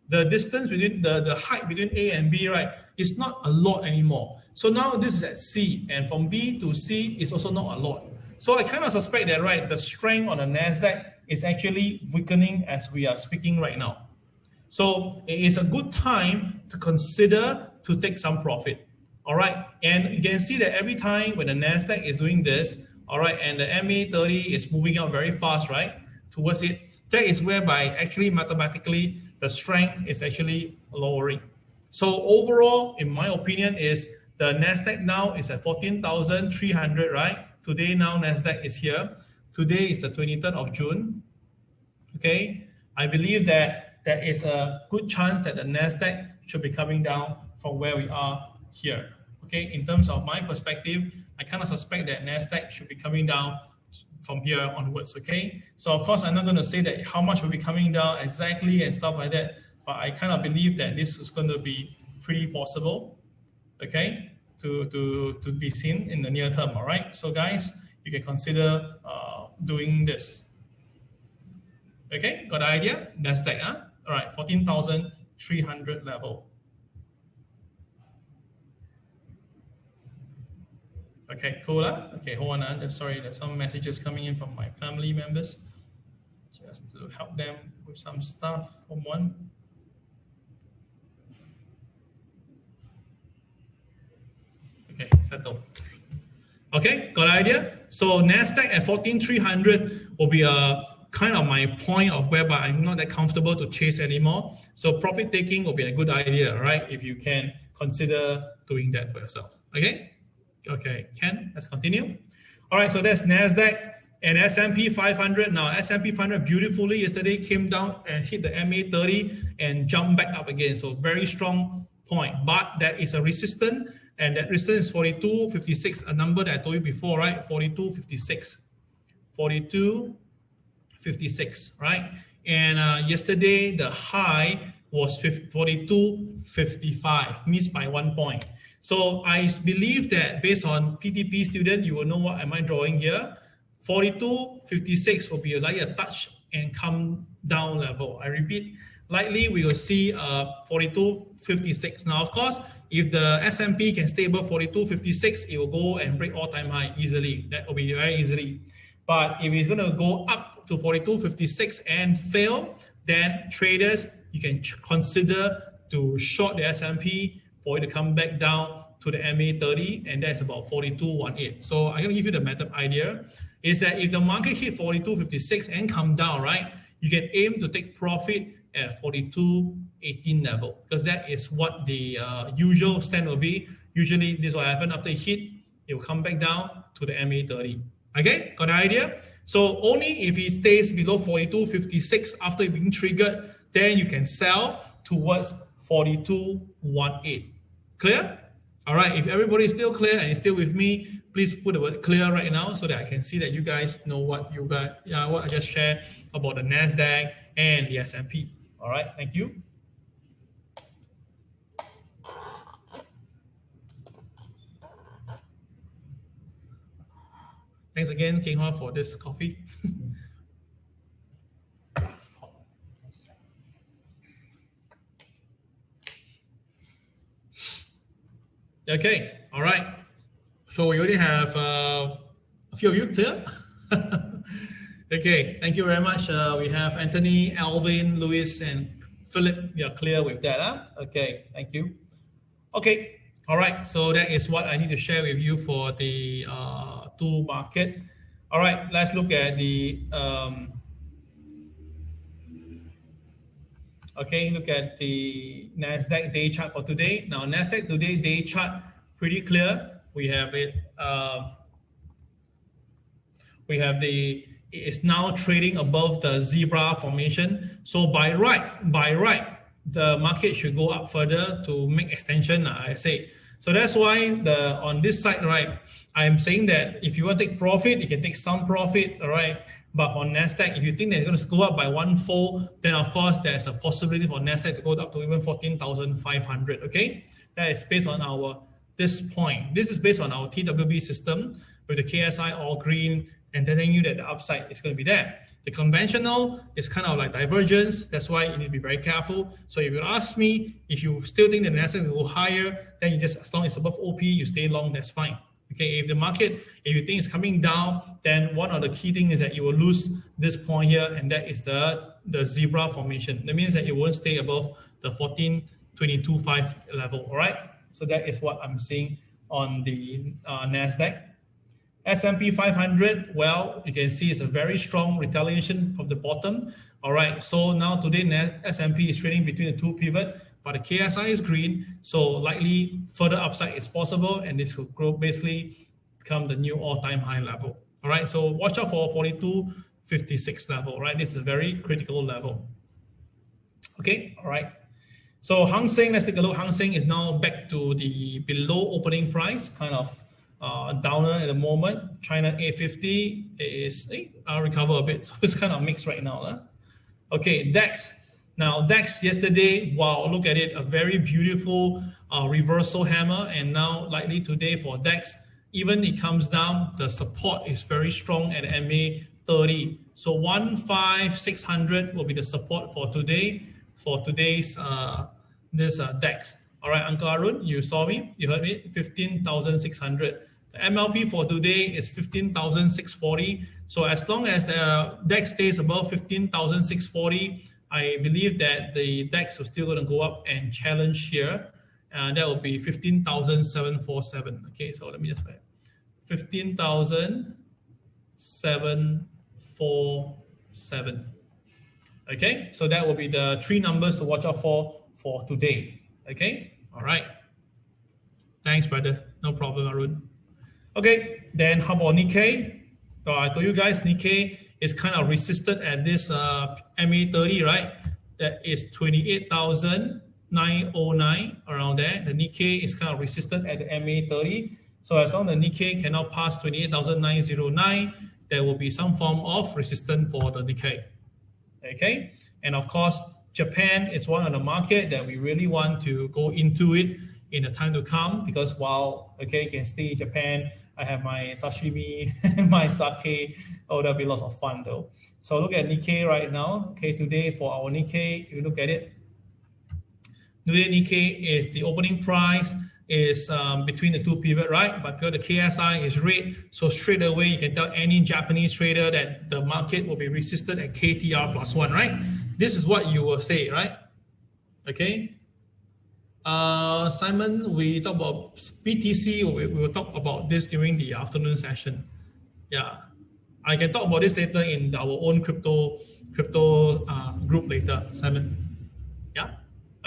The distance between the height between A and B, right, is not a lot anymore. So now this is at C, and from B to C is also not a lot. So I kind of suspect that, right, the strength on the NASDAQ is actually weakening as we are speaking right now. So it is a good time to consider to take some profit. All right, and you can see that every time when the NASDAQ is doing this, all right, and the MA30 is moving out very fast, right, towards it, that is whereby actually mathematically the strength is actually lowering. So overall, in my opinion, is the NASDAQ now is at 14,300, right? Today now NASDAQ is here. Today is the 23rd of June. Okay, I believe that there is a good chance that the NASDAQ should be coming down from where we are here. Okay, in terms of my perspective, I kind of suspect that NASDAQ should be coming down from here onwards. Okay, so of course I'm not going to say that how much will be coming down exactly and stuff like that, but I kind of believe that this is going to be pretty possible, okay, to be seen in the near term. All right, so guys, you can consider doing this. Okay, got the idea? NASDAQ, huh? All right, 14,300 level. Okay, cool. Okay, hold on. Sorry, there's some messages coming in from my family members. Just to help them with some stuff from one. Okay, settle. Okay, got the idea? So NASDAQ at 14,300 will be a kind of my point of whereby I'm not that comfortable to chase anymore. So profit taking will be a good idea, right? If you can consider doing that for yourself. Okay? Okay, Ken, let's continue. All right, so that's NASDAQ and S&P 500. Now, S&P 500 beautifully yesterday came down and hit the MA 30 and jumped back up again. So very strong point, but there is a resistance, and that resistance is 42.56, a number that I told you before, right? 42.56. 42.56, right? And yesterday, the high was 42.55, missed by 1 point. So I believe that based on PTP student, you will know what am I drawing here. 42.56 will be like a touch and come down level. I repeat, likely we will see 42.56. Now, of course, if the S&P can stay above 42.56, it will go and break all-time high easily. That will be very easily. But if it's going to go up to 42.56 and fail, then traders, you can consider to short the S&P for it to come back down to the MA 30, and that's about 42.18. So I'm going to give you the method idea, is that if the market hit 42.56 and come down, right, you can aim to take profit at 42.18 level, because that is what the usual stand will be. Usually this will happen after it hit, it will come back down to the MA 30. Okay, got the idea? So only if it stays below 42.56 after it being triggered, then you can sell towards 42.18. Clear? All right, if everybody is still clear and is still with me, please put the word clear right now so that I can see that you guys know what what I just shared about the NASDAQ and the S&P. All right, thank you. Thanks again, King Hoa, for this coffee. Okay, all right. So we already have a few of you clear. Okay, thank you very much. We have Anthony, Alvin, Louis, and Philip. You are clear with that, huh? Okay, thank you. Okay, all right. So that is what I need to share with you for the two market. All right, let's look at the okay, look at the NASDAQ day chart for today. Now, NASDAQ today day chart, pretty clear. We have it. We have it is now trading above the zebra formation. So by right, the market should go up further to make extension, I say. So that's why on this side, right, I am saying that if you want to take profit, you can take some profit, all right? But for NASDAQ, if you think that it's going to go up by 1/4, then of course there's a possibility for NASDAQ to go up to even 14,500, okay? That is based on this point. This is based on our TWB system with the KSI all green and telling you that the upside is going to be there. The conventional is kind of like divergence. That's why you need to be very careful. So if you ask me, if you still think the NASDAQ will go higher, then you just, as long as it's above OP, you stay long, that's fine. Okay, if the market, if you think it's coming down, then one of the key things is that you will lose this point here, and that is the zebra formation. That means that it won't stay above the 14.225 level, all right? So that is what I'm seeing on the NASDAQ. S&P 500, well, you can see it's a very strong retaliation from the bottom. All right, so now today S&P is trading between the two pivot, but the KSI is green, so likely further upside is possible, and this will grow, basically become the new all-time high level. All right, so watch out for 42.56 level, right? This is a very critical level. Okay, all right. So Hang Seng, let's take a look. Hang Seng is now back to the below opening price, kind of downer at the moment. China A50 is recover a bit, so it's kind of mixed right now. Okay, DAX. Now DAX yesterday, wow, look at it, a very beautiful reversal hammer, and now likely today for DAX, even it comes down, the support is very strong at MA 30. So 15,600 will be the support for today, for today's DEX. All right, Uncle Arun, you saw me, you heard me, 15,600. The MLP for today is 15,640. So as long as the DEX stays above 15,640, I believe that the DEX is still going to go up and challenge here. And that will be 15,747. Okay, so let me just write 15,747. Okay, so that will be the three numbers to watch out for today. Okay, all right. Thanks, brother. No problem, Arun. Okay, then how about Nikkei? I told you guys Nikkei is kind of resisted at this MA30, right? That is 28,909 around there. The Nikkei is kind of resisted at the MA30. So as long as the Nikkei cannot pass 28,909, there will be some form of resistance for the Nikkei. Okay, and of course, Japan is one of the market that we really want to go into it in the time to come, because while, okay, you can stay in Japan, I have my sashimi, my sake, oh, that'll be lots of fun though. So look at Nikkei right now. Okay, today for our Nikkei, you look at it. Today Nikkei is the opening price is between the two pivot, right? But because the KSI is red, so straight away you can tell any Japanese trader that the market will be resisted at KTR +1, right? This is what you will say, right? Okay. Simon, we talk about BTC. We will talk about this during the afternoon session. Yeah, I can talk about this later in our own crypto group later, Simon. Yeah.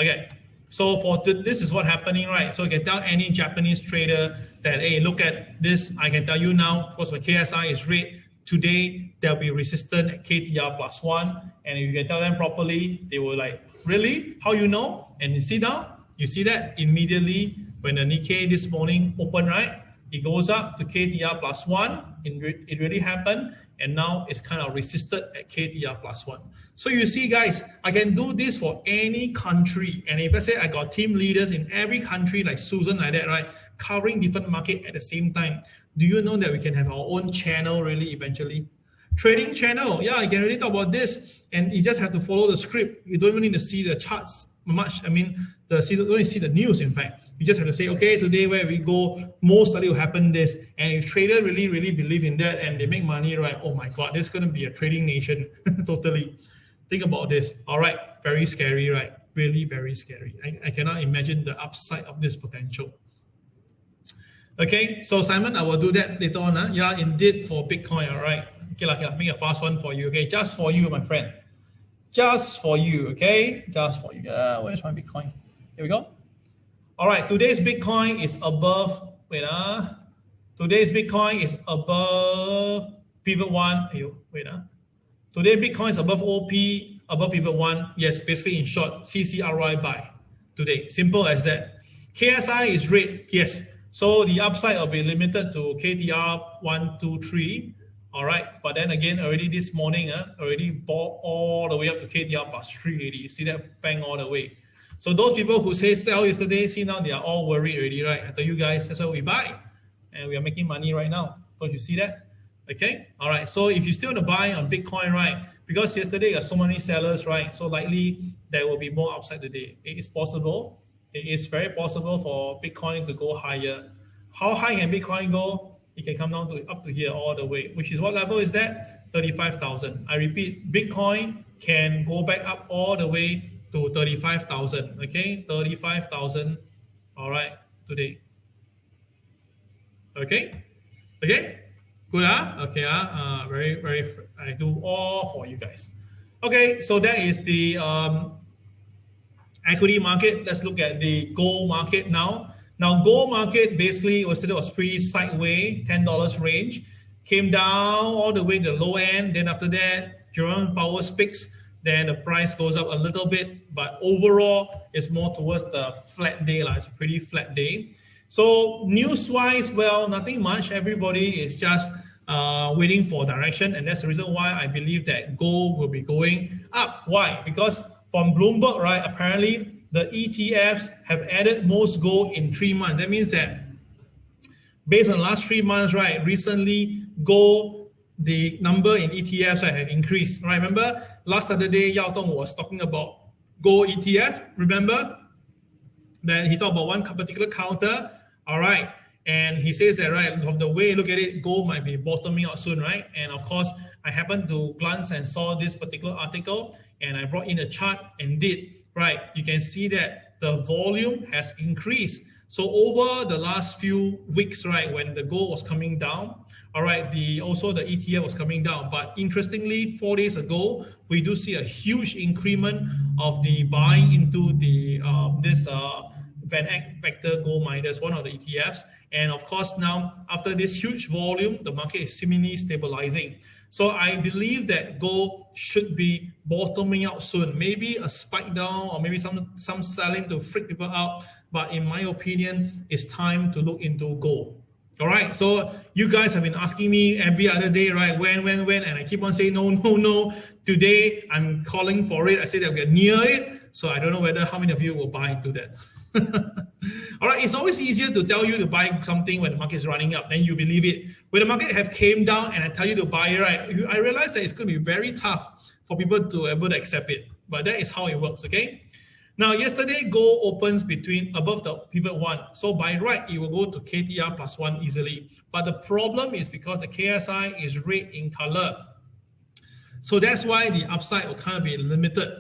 Okay. So for this is what happening, right? So you can tell any Japanese trader that, hey, look at this. I can tell you now, because my KSI is red. Today, there'll be resistance at KTR +1. And if you can tell them properly, they will like, really? How you know? And you see down, you see that immediately when the Nikkei this morning open, right? It goes up to KTR +1. It really happened. And now it's kind of resisted at KTR +1. So you see, guys, I can do this for any country. And if I say I got team leaders in every country like Susan like that, right? Covering different market at the same time. Do you know that we can have our own channel really eventually? Trading channel. Yeah, you can really talk about this. And you just have to follow the script. You don't even need to see the charts much. I mean, don't need to see the news, in fact. You just have to say, okay, today where we go, most likely will happen this. And if traders really, really believe in that and they make money, right? Oh my God, this is going to be a trading nation. Totally. Think about this. All right. Very scary, right? Really very scary. I cannot imagine the upside of this potential. Okay. So Simon, I will do that later on. Huh? Yeah, indeed for Bitcoin. All right. Okay, make a fast one for you. Okay. Just for you, my friend. Just for you. Okay. Just for you. Where's my Bitcoin? Here we go. All right. Today's Bitcoin is above. Today's Bitcoin is above pivot 1. Today, Bitcoin is above OP, above pivot 1. Yes, basically in short, CCRY buy today. Simple as that. KSI is red. Yes. So the upside will be limited to KTR 1, 2, 3. All right. But then again, already this morning, already bought all the way up to KTR +3 already. You see that bang all the way. So those people who say sell yesterday, see now they are all worried already, right? I tell you guys, that's why we buy. And we are making money right now. Don't you see that? Okay. All right. So if you still want to buy on Bitcoin, right? Because yesterday there are so many sellers, right? So likely there will be more upside today. It is possible. It is very possible for Bitcoin to go higher. How high can Bitcoin go? It can come down to up to here all the way, which is what level is that? 35,000. I repeat, Bitcoin can go back up all the way to 35,000. Okay, 35,000. All right, today. Okay. Good, okay, very, very, I do all for you guys. Okay, so that is the equity market. Let's look at the gold market now. Now, gold market basically was pretty sideways, $10 range, came down all the way to the low end. Then after that, Jerome Powell speaks, then the price goes up a little bit, but overall, it's more towards the flat day. It's a pretty flat day. So news-wise, well, nothing much. Everybody is just waiting for direction, and that's the reason why I believe that gold will be going up. Why? Because from Bloomberg, right, apparently the ETFs have added most gold in 3 months. That means that based on the last 3 months, right? Recently, gold, the number in ETFs have increased, right? Remember last Saturday, Yao Dong was talking about gold ETF. Remember? Then he talked about one particular counter, all right, and he says that, right, from the way you look at it, gold might be bottoming out soon, right? And of course, I happened to glance and saw this particular article, and I brought in a chart and did, right? You can see that the volume has increased. So over the last few weeks, right, when the gold was coming down, all right, also the ETF was coming down. But interestingly, 4 days ago, we do see a huge increment of the buying into the this Van Vector Gold Miners, one of the ETFs. And of course, now after this huge volume, the market is seemingly stabilizing. So I believe that gold should be bottoming out soon. Maybe a spike down, or maybe some selling to freak people out. But in my opinion, it's time to look into gold. All right. So you guys have been asking me every other day, right? When? And I keep on saying no. Today I'm calling for it. I say that we are near it. So I don't know whether how many of you will buy into that. All right. It's always easier to tell you to buy something when the market is running up, then you believe it. When the market have came down and I tell you to buy it, right? I realize that it's going to be very tough for people to be able to accept it. But that is how it works. Okay. Now, yesterday, gold opens above the pivot 1. So by right, it will go to KTR plus 1 easily. But the problem is because the KSI is red in color. So that's why the upside will kind of be limited.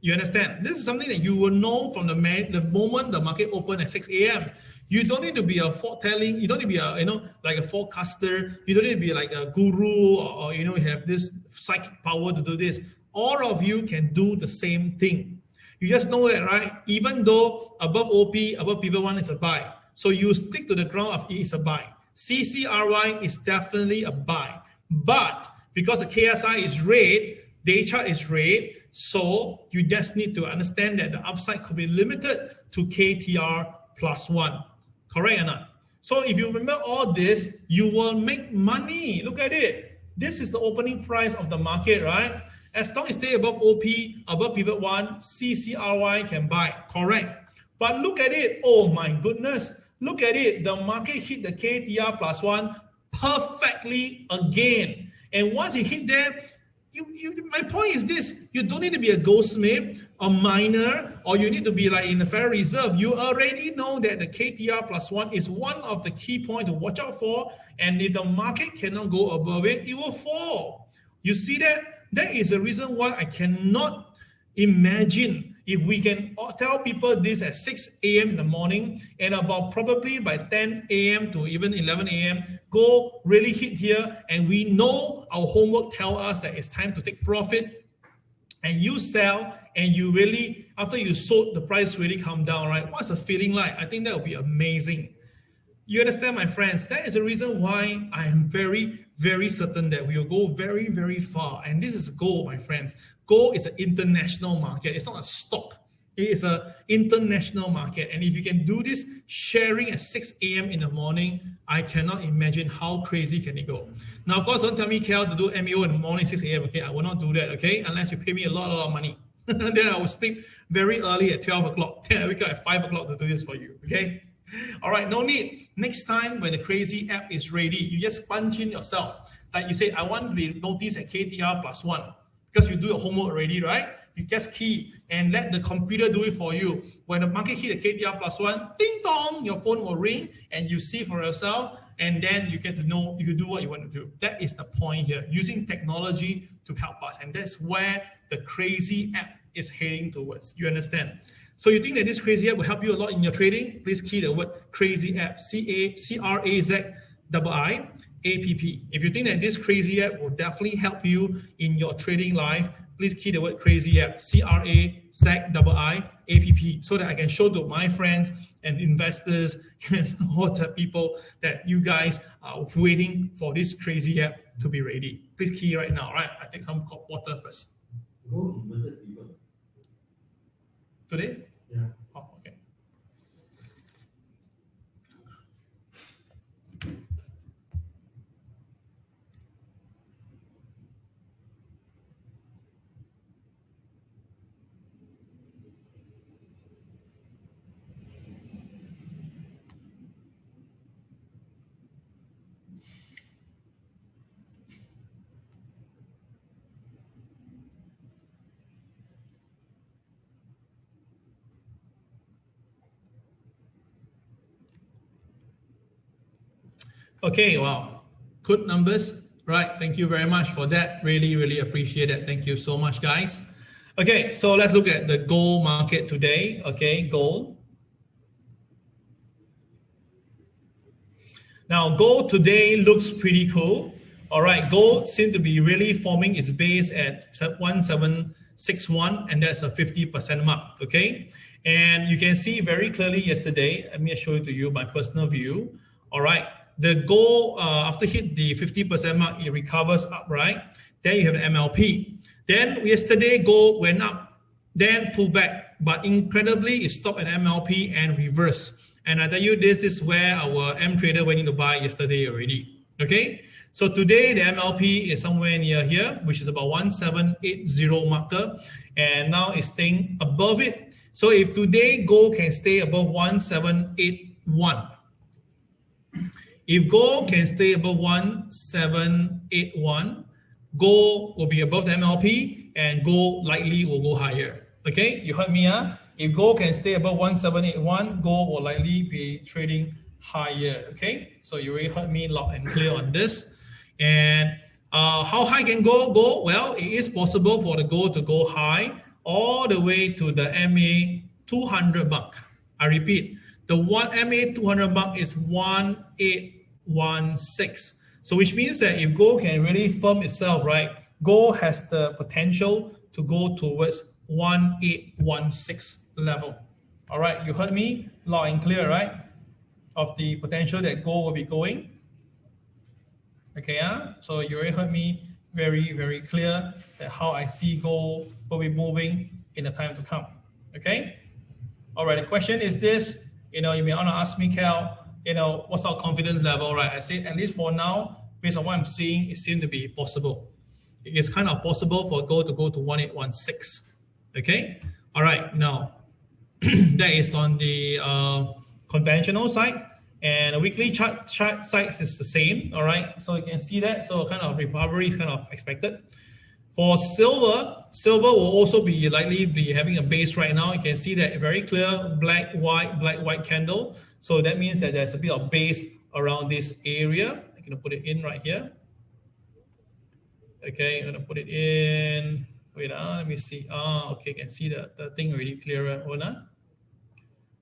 You understand? This is something that you will know from the moment the market opened at 6 a.m. You don't need to be a foretelling. You don't need to be like a forecaster. You don't need to be like a guru or you have this psychic power to do this. All of you can do the same thing. You just know that, right? Even though above OP, above pivot 1 is a buy. So you stick to the ground of it is a buy. CCRY is definitely a buy. But because the KSI is red, day chart is red, so you just need to understand that the upside could be limited to KTR plus 1. Correct or not? So if you remember all this, you will make money. Look at it. This is the opening price of the market, right? As long as stay above OP, above pivot 1, CCRY can buy, correct? But look at it, oh my goodness, look at it, the market hit the KTR plus 1 perfectly again. And once it hit there, my point is this, you don't need to be a goldsmith, a miner, or you need to be like in the Federal Reserve. You already know that the KTR plus 1 is one of the key points to watch out for. And if the market cannot go above it, it will fall. You see that? That is the reason why I cannot imagine if we can tell people this at 6 a.m. in the morning and about probably by 10 a.m. to even 11 a.m. go really hit here, and we know our homework tell us that it's time to take profit, and you sell and you really, after you sold, the price really come down, right? What's the feeling like? I think that would be amazing. You understand, my friends? That is the reason why I am very, very certain that we will go very, very far. And this is gold, my friends. Gold is an international market. It's not a stock. It is an international market. And if you can do this sharing at 6 a.m. in the morning, I cannot imagine how crazy can it go. Now, of course, don't tell me, Kel, to do MAO in the morning, 6 a.m. Okay, I will not do that, okay? Unless you pay me a lot of money. Then I will sleep very early at 12 o'clock. Then I wake up at 5 o'clock to do this for you, okay? All right, no need. Next time when the crazy app is ready, you just punch in yourself. Like you say, I want to be noticed at KTR plus 1 because you do your homework already, right? You just key and let the computer do it for you. When the market hit the KTR plus 1, ding dong, your phone will ring and you see for yourself, and then you get to know you can do what you want to do. That is the point here, using technology to help us. And that's where the crazy app is heading towards. You understand? So you think that this crazy app will help you a lot in your trading? Please key the word crazy app, CRAZIIAPP. If you think that this crazy app will definitely help you in your trading life, please key the word crazy app, CRAZIIAPP, so that I can show to my friends and investors and all the people that you guys are waiting for this crazy app to be ready. Please key right now, right? I take some water first. Today? Yeah. Oh, okay. Okay, wow, good numbers, right? Thank you very much for that. Really, really appreciate it. Thank you so much, guys. Okay, so let's look at the gold market today. Okay, gold. Now, gold today looks pretty cool. All right, gold seems to be really forming its base at 1761, and that's a 50% mark. Okay, and you can see very clearly yesterday. Let me show it to you my personal view. All right. The gold, after hit the 50% mark, it recovers up, right? Then you have the MLP. Then yesterday, gold went up, then pulled back, but incredibly, it stopped at MLP and reversed. And I tell you this is where our M trader went in to buy yesterday already. Okay, so today the MLP is somewhere near here, which is about 1780 marker, and now it's staying above it. So if today gold can stay above 1781. If gold can stay above 1781, gold will be above the MLP and gold likely will go higher. Okay, you heard me, huh? If gold can stay above 1781, gold will likely be trading higher. Okay, so you already heard me loud and clear on this. And how high can gold go? Well, it is possible for the gold to go high all the way to the MA 200 mark. I repeat, the MA 200 mark is 1816. So which means that if gold can really firm itself, right, gold has the potential to go towards 1816 level. All right, you heard me loud and clear, right, of the potential that gold will be going. Okay, so you already heard me very, very clear that how I see gold will be moving in the time to come. Okay, all right, the question is this. You may want to ask me, Cal, what's our confidence level, right? I say, at least for now, based on what I'm seeing, it seems to be possible. It is kind of possible for gold to go to 1816. Okay? All right, now, that is on the conventional side. And the weekly chart side is the same, all right? So you can see that. So kind of recovery is kind of expected. For silver, silver will also be likely be having a base right now. You can see that very clear black, white candle. So that means that there's a bit of base around this area. I'm going to put it in right here. Okay, I'm going to put it in. Wait, let me see. Okay, you can see the thing really clearer.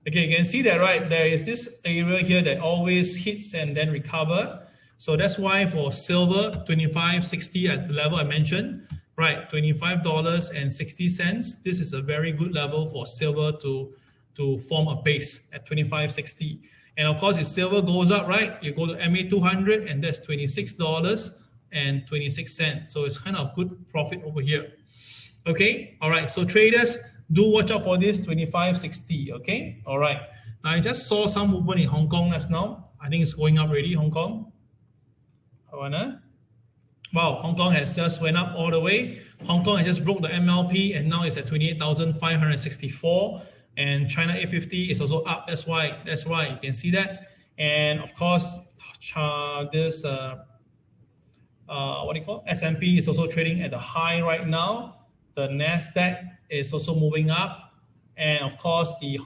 Okay, you can see that, right? There is this area here that always hits and then recover. So that's why for silver, 25.60 at the level I mentioned, right? $25.60. This is a very good level for silver to form a base at 25.60. And of course, if silver goes up, right, you go to MA 200 and that's $26.26. So it's kind of good profit over here. Okay, all right. So traders, do watch out for this 25.60. Okay, all right. Now I just saw some movement in Hong Kong just now. I think it's going up already, Hong Kong. Wow, Hong Kong has just went up all the way. Hong Kong has just broke the MLP and now it's at 28,564. And China A50 is also up. That's why you can see that. And of course, this S&P is also trading at the high right now. The NASDAQ is also moving up, and of course the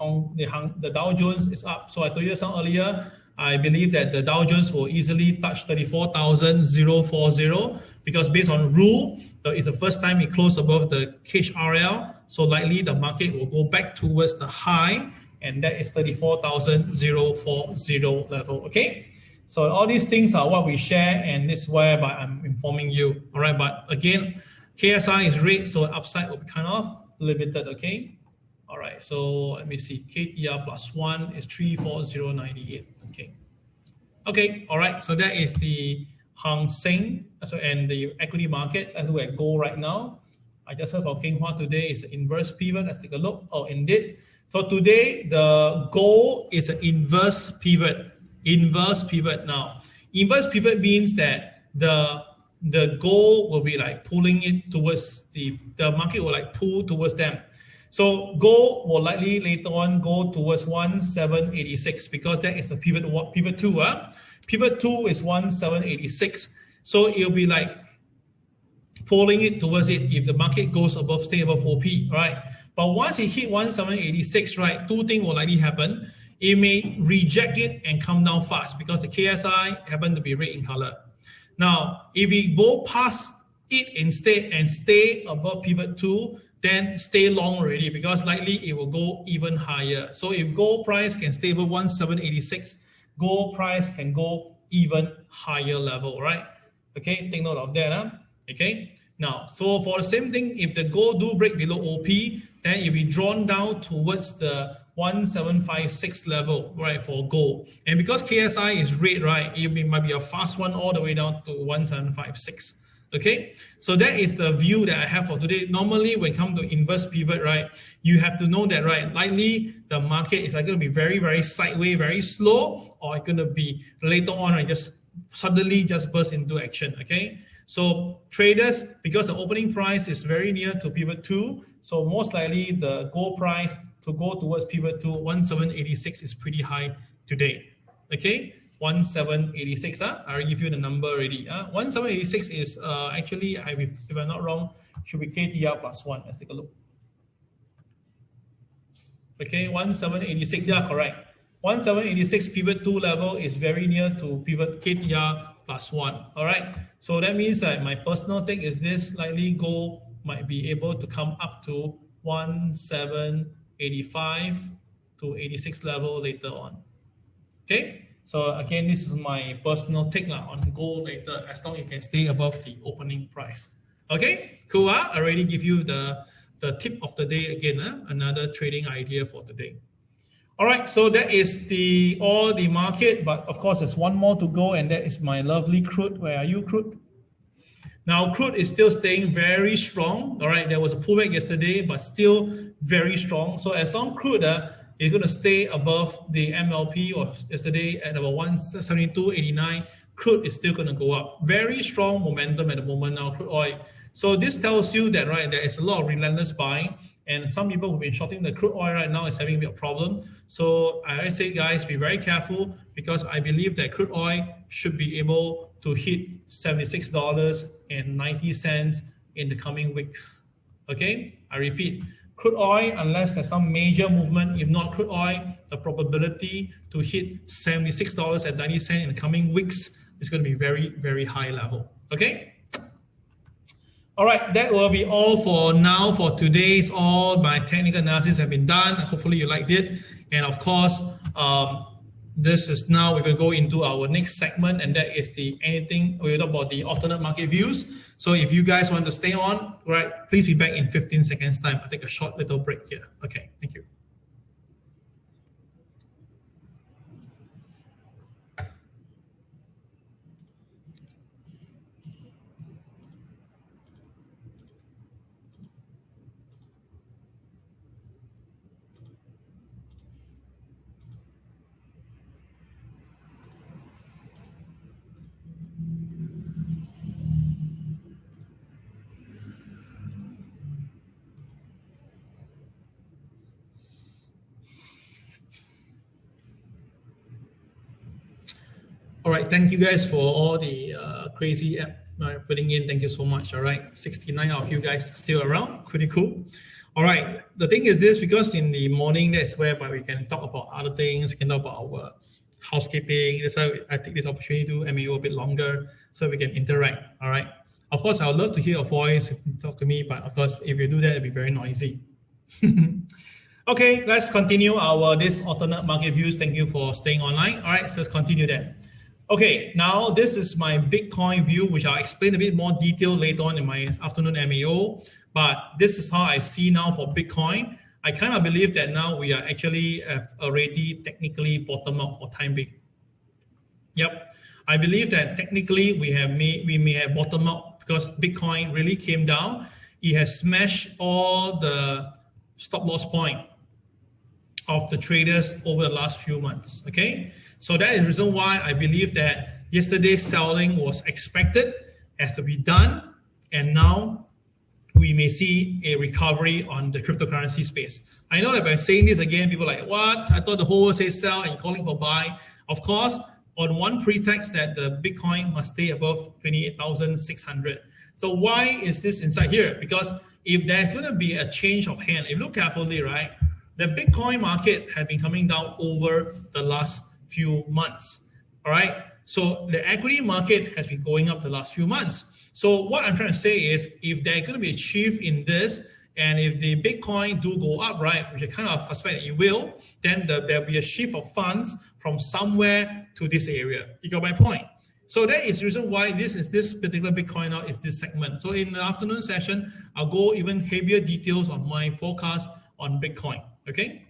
Dow Jones is up. So I told you some earlier. I believe that the Dow Jones will easily touch 34,040 because based on rule, it's the first time it closed above the KHRL. So likely the market will go back towards the high, and that is 34,040 level. Okay. So all these things are what we share, and this is where I'm informing you. All right. But again, KSI is red, so upside will be kind of limited. Okay. All right. So let me see. KTR +1 is 34098. Okay. Okay. All right. So that is the Hang Seng and the equity market. As we're at gold right now. I just heard from King Hua today is an inverse pivot. Let's take a look. Oh, indeed. So today the gold is an inverse pivot. Inverse pivot now. Inverse pivot means that the gold will be like pulling it towards the market will like pull towards them. So gold will likely later on go towards 1786 because that is a pivot 2. Pivot 2 is 1786. So it'll be like pulling it towards it if the market goes above, stay above OP, right? But once it hit 1786, right, two things will likely happen. It may reject it and come down fast because the KSI happen to be red in color. Now, if we go past it instead and stay above pivot 2, then stay long already because likely it will go even higher. So if gold price can stay above 1786, gold price can go even higher level, right? Okay, take note of that. Huh? Okay, now, so for the same thing, if the gold do break below OP, then it will be drawn down towards the 1756 level, right, for gold. And because KSI is red, right, it might be a fast one all the way down to 1756. Okay, so that is the view that I have for today. Normally, when it comes to inverse pivot, right, you have to know that, right, likely the market is like going to be very, very sideways, very slow, or it's going to be later on, right, just suddenly just burst into action. Okay, so traders, because the opening price is very near to pivot 2, so most likely the gold price to go towards pivot 2, 1786 is pretty high today. Okay, 1786. I'll give you the number already. 1786 is actually, if I'm not wrong, should be KTR plus 1. Let's take a look. Okay, 1786. Yeah, correct. 1786 pivot 2 level is very near to pivot KTR plus 1. All right. So that means that my personal take is this: likely gold might be able to come up to 1785 to 86 level later on. Okay. So again, this is my personal take on gold later, as long as it can stay above the opening price. Okay, cool. I already give you the tip of the day again, another trading idea for today. All right, so that is all the market, but of course there's one more to go, and that is my lovely crude. Where are you, crude? Now, crude is still staying very strong. All right, there was a pullback yesterday, but still very strong. So as long crude is going to stay above the MLP or yesterday at about 172.89, crude is still going to go up. Very strong momentum at the moment now, crude oil. So this tells you that, right, there is a lot of relentless buying, and some people who've been shorting the crude oil right now is having a bit of problem. So I say, guys, be very careful, because I believe that crude oil should be able to hit $76.90 in the coming weeks. Okay, I repeat, crude oil, unless there's some major movement, if not crude oil, the probability to hit $76.90 in the coming weeks is going to be very, very high level. Okay. All right, that will be all for now. For today's, all my technical analysis have been done. Hopefully you liked it. And of course, this is now we're going to go into our next segment, and that is we'll talk about the alternate market views. So if you guys want to stay on, right, please be back in 15 seconds time. I'll take a short little break here. Okay, thank you. All right, thank you guys for all the crazy app putting in. Thank you so much. All right, 69 of you guys still around. Pretty cool. All right, the thing is this, because in the morning, that's where we can talk about other things. We can talk about our housekeeping. That's why I take this opportunity to do MAO a bit longer so we can interact. All right. Of course, I would love to hear your voice, talk to me, but of course, if you do that, it'll be very noisy. Okay, let's continue this alternate market views. Thank you for staying online. All right, so let's continue that. Okay, now this is my Bitcoin view, which I'll explain a bit more detail later on in my afternoon MAO. But this is how I see now for Bitcoin. I kind of believe that now we are actually already technically bottom out for time being. Yep, I believe that technically we may have bottom out because Bitcoin really came down. It has smashed all the stop loss point of the traders over the last few months. Okay. So that is the reason why I believe that yesterday's selling was expected, has to be done, and now we may see a recovery on the cryptocurrency space. I know that by saying this again, people are like, what? I thought the whole say sell and calling for buy. Of course, on one pretext that the Bitcoin must stay above 28,600. So why is this inside here? Because if there's going to be a change of hand, if you look carefully, right, the Bitcoin market has been coming down over the last few months. All right. So the equity market has been going up the last few months. So what I'm trying to say is if there's going to be a shift in this, and if the Bitcoin do go up, right, which I kind of suspect it will, then there'll be a shift of funds from somewhere to this area. You got my point? So that is the reason why this particular Bitcoin now is this segment. So in the afternoon session, I'll go even heavier details on my forecast on Bitcoin. Okay.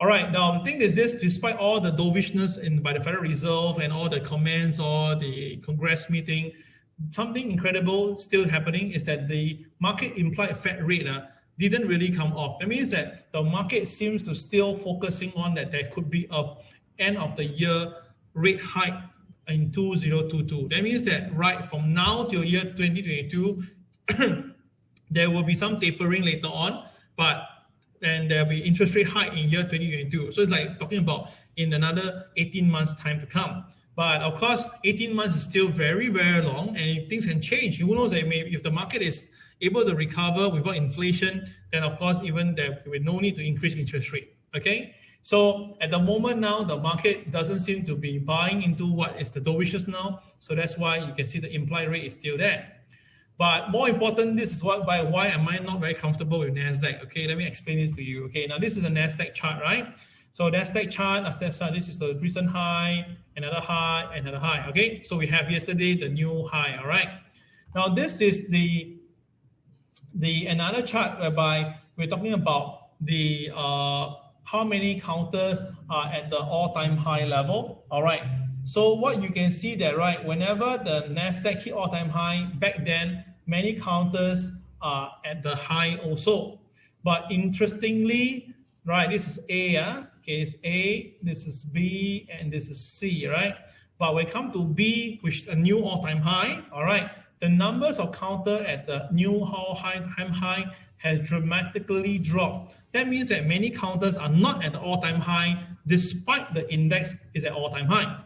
All right. Now the thing is this: despite all the dovishness by the Federal Reserve and all the comments or the Congress meeting, something incredible still happening is that the market implied Fed rate didn't really come off. That means that the market seems to still focusing on that there could be a end of the year rate hike in 2022. That means that right from now till year 2022, there will be some tapering later on, but then there'll be interest rate hike in year 2022. So it's like talking about in another 18 months time to come. But of course, 18 months is still very, very long, and things can change. Who knows that maybe if the market is able to recover without inflation, then of course, even there will be no need to increase interest rate. Okay. So at the moment now, the market doesn't seem to be buying into what is the dovishness now. So that's why you can see the implied rate is still there. But more important, this is why am I not very comfortable with NASDAQ? Okay, let me explain this to you. Okay, now this is a NASDAQ chart, right? So NASDAQ chart, this is the recent high, another high, okay? So we have yesterday the new high, all right? Now this is the another chart whereby we're talking about the how many counters are at the all-time high level, all right? So what you can see there, right, whenever the NASDAQ hit all-time high, back then, many counters are at the high also. But interestingly, right, this is A, okay, it's A, this is B, and this is C, right? But when it comes to B, which is a new all-time high, all right, the numbers of counter at the new all-time high has dramatically dropped. That means that many counters are not at the all-time high, despite the index is at all-time high.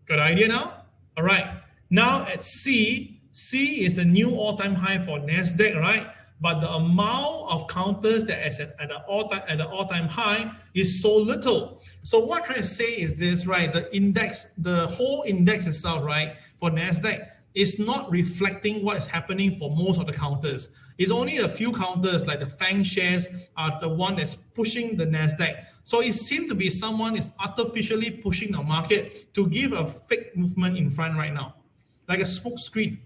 Good idea now? All right. Now at C is the new all-time high for NASDAQ, right? But the amount of counters that is at the all-time high is so little. So what I'm trying to say is this, right? The index, the whole index itself, right, for NASDAQ is not reflecting what is happening for most of the counters. It's only a few counters like the FANG shares are the one that's pushing the NASDAQ. So it seems to be someone is artificially pushing the market to give a fake movement in front right now, like a smoke screen.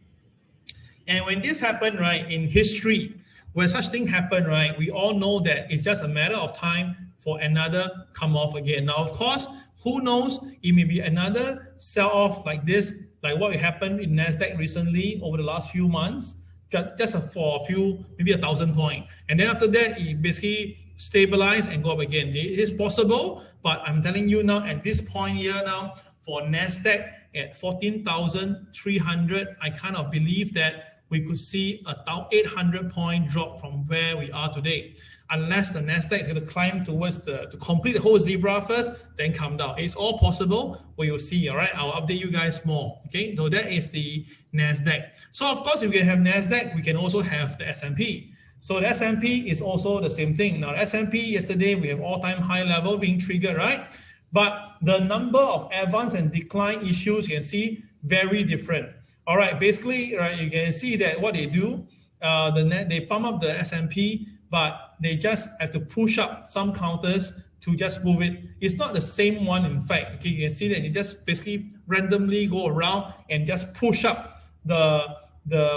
And when this happened, right, in history, when such thing happened, right, we all know that it's just a matter of time for another come off again. Now, of course, who knows, it may be another sell-off like this, like what happened in NASDAQ recently over the last few months, just for a few, maybe 1,000 points. And then after that, it basically stabilize and go up again. It is possible, but I'm telling you now, at this point here now, for NASDAQ at 14,300, I kind of believe that we could see a 800 point drop from where we are today. Unless the NASDAQ is going to climb towards to complete the whole zebra first, then come down. It's all possible. We will see, all right? I'll update you guys more, okay? So that is the NASDAQ. So of course, if we can have NASDAQ, we can also have the S&P. So the S&P is also the same thing. Now, S&P yesterday, we have all-time high level being triggered, right? But the number of advance and decline issues, you can see, very different. All right, basically, right, you can see that what they do, they pump up the S&P, but they just have to push up some counters to just move it. It's not the same one, in fact. Okay, you can see that they just basically randomly go around and just push up the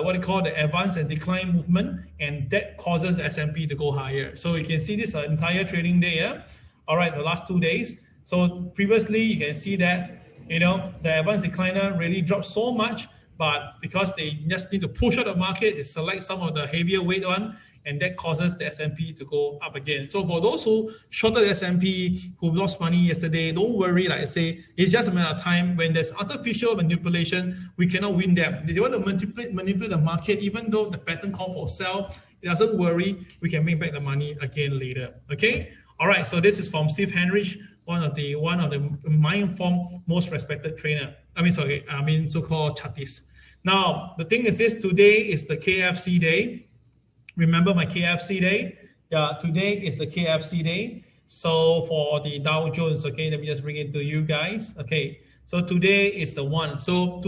what you call the advance and decline movement, and that causes the S&P to go higher. So you can see this entire trading day, yeah? All right, the last 2 days. So previously, you can see that, you know, the advance decliner really dropped so much, but because they just need to push out the market, they select some of the heavier weight one, and that causes the S&P to go up again. So for those who shorted the S&P, who lost money yesterday, don't worry, like I say, it's just a matter of time. When there's artificial manipulation, we cannot win them. If they want to manipulate the market, even though the pattern call for sell, it doesn't worry, we can make back the money again later, okay? All right, so this is from Steve Henrich, one of the my informed most respected trainer. So-called chartist. Now the thing is this: today is the KFC day. Remember my KFC day? Yeah, today is the KFC day. So for the Dow Jones, okay, let me just bring it to you guys. Okay, so today is the one. So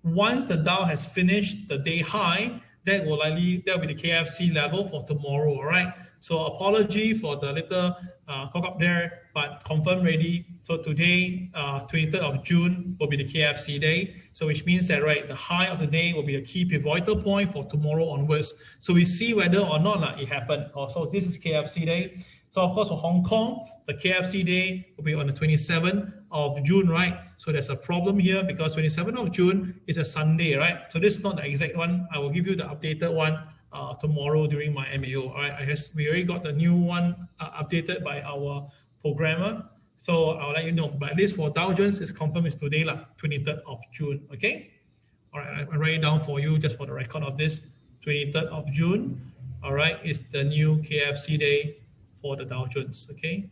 once the Dow has finished the day high, that will be the KFC level for tomorrow. All right. So apology for the little cock up there, but confirm ready. So today, 23rd of June will be the KFC day. So which means that, right, the high of the day will be the key pivotal point for tomorrow onwards. So we see whether or not it happened. Also, this is KFC day. So of course for Hong Kong, the KFC day will be on the 27th of June, right? So there's a problem here because 27th of June is a Sunday, right? So this is not the exact one. I will give you the updated one tomorrow during my MAO. All right, we already got the new one updated by our programmer. So I'll let you know. But at least for Dow Jones, it's confirmed it's today, 23rd of June. Okay. All right, I'll write it down for you just for the record of this. 23rd of June. All right, it's the new KFC day for the Dow Jones. Okay.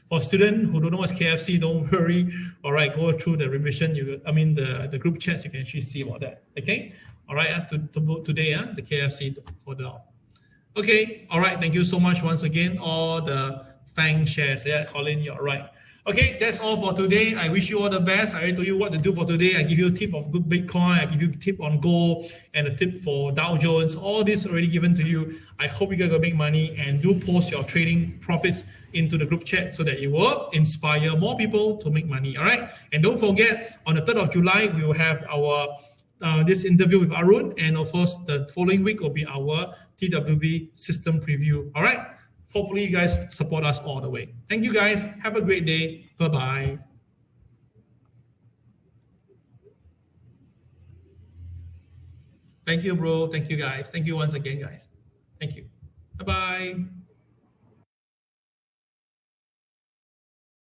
For students who don't know what's KFC, don't worry. All right, go through the revision. The group chats. You can actually see about that. Okay. All right, today, the KFC for the Dow. Okay, all right, thank you so much once again, all the FANG shares. Yeah, Colin, you're right. Okay, that's all for today. I wish you all the best. I already told you what to do for today. I give you a tip of good Bitcoin. I give you a tip on gold and a tip for Dow Jones. All this already given to you. I hope you guys will make money and do post your trading profits into the group chat so that it will inspire more people to make money. All right, and don't forget, on the 3rd of July, we will have our this interview with ARUN, and of course the following week will be our TWB System Preview. All right, hopefully you guys support us all the way. Thank you guys, have a great day. Bye-bye. Thank you, bro. Thank you guys. Thank you once again, guys. Thank you. Bye-bye.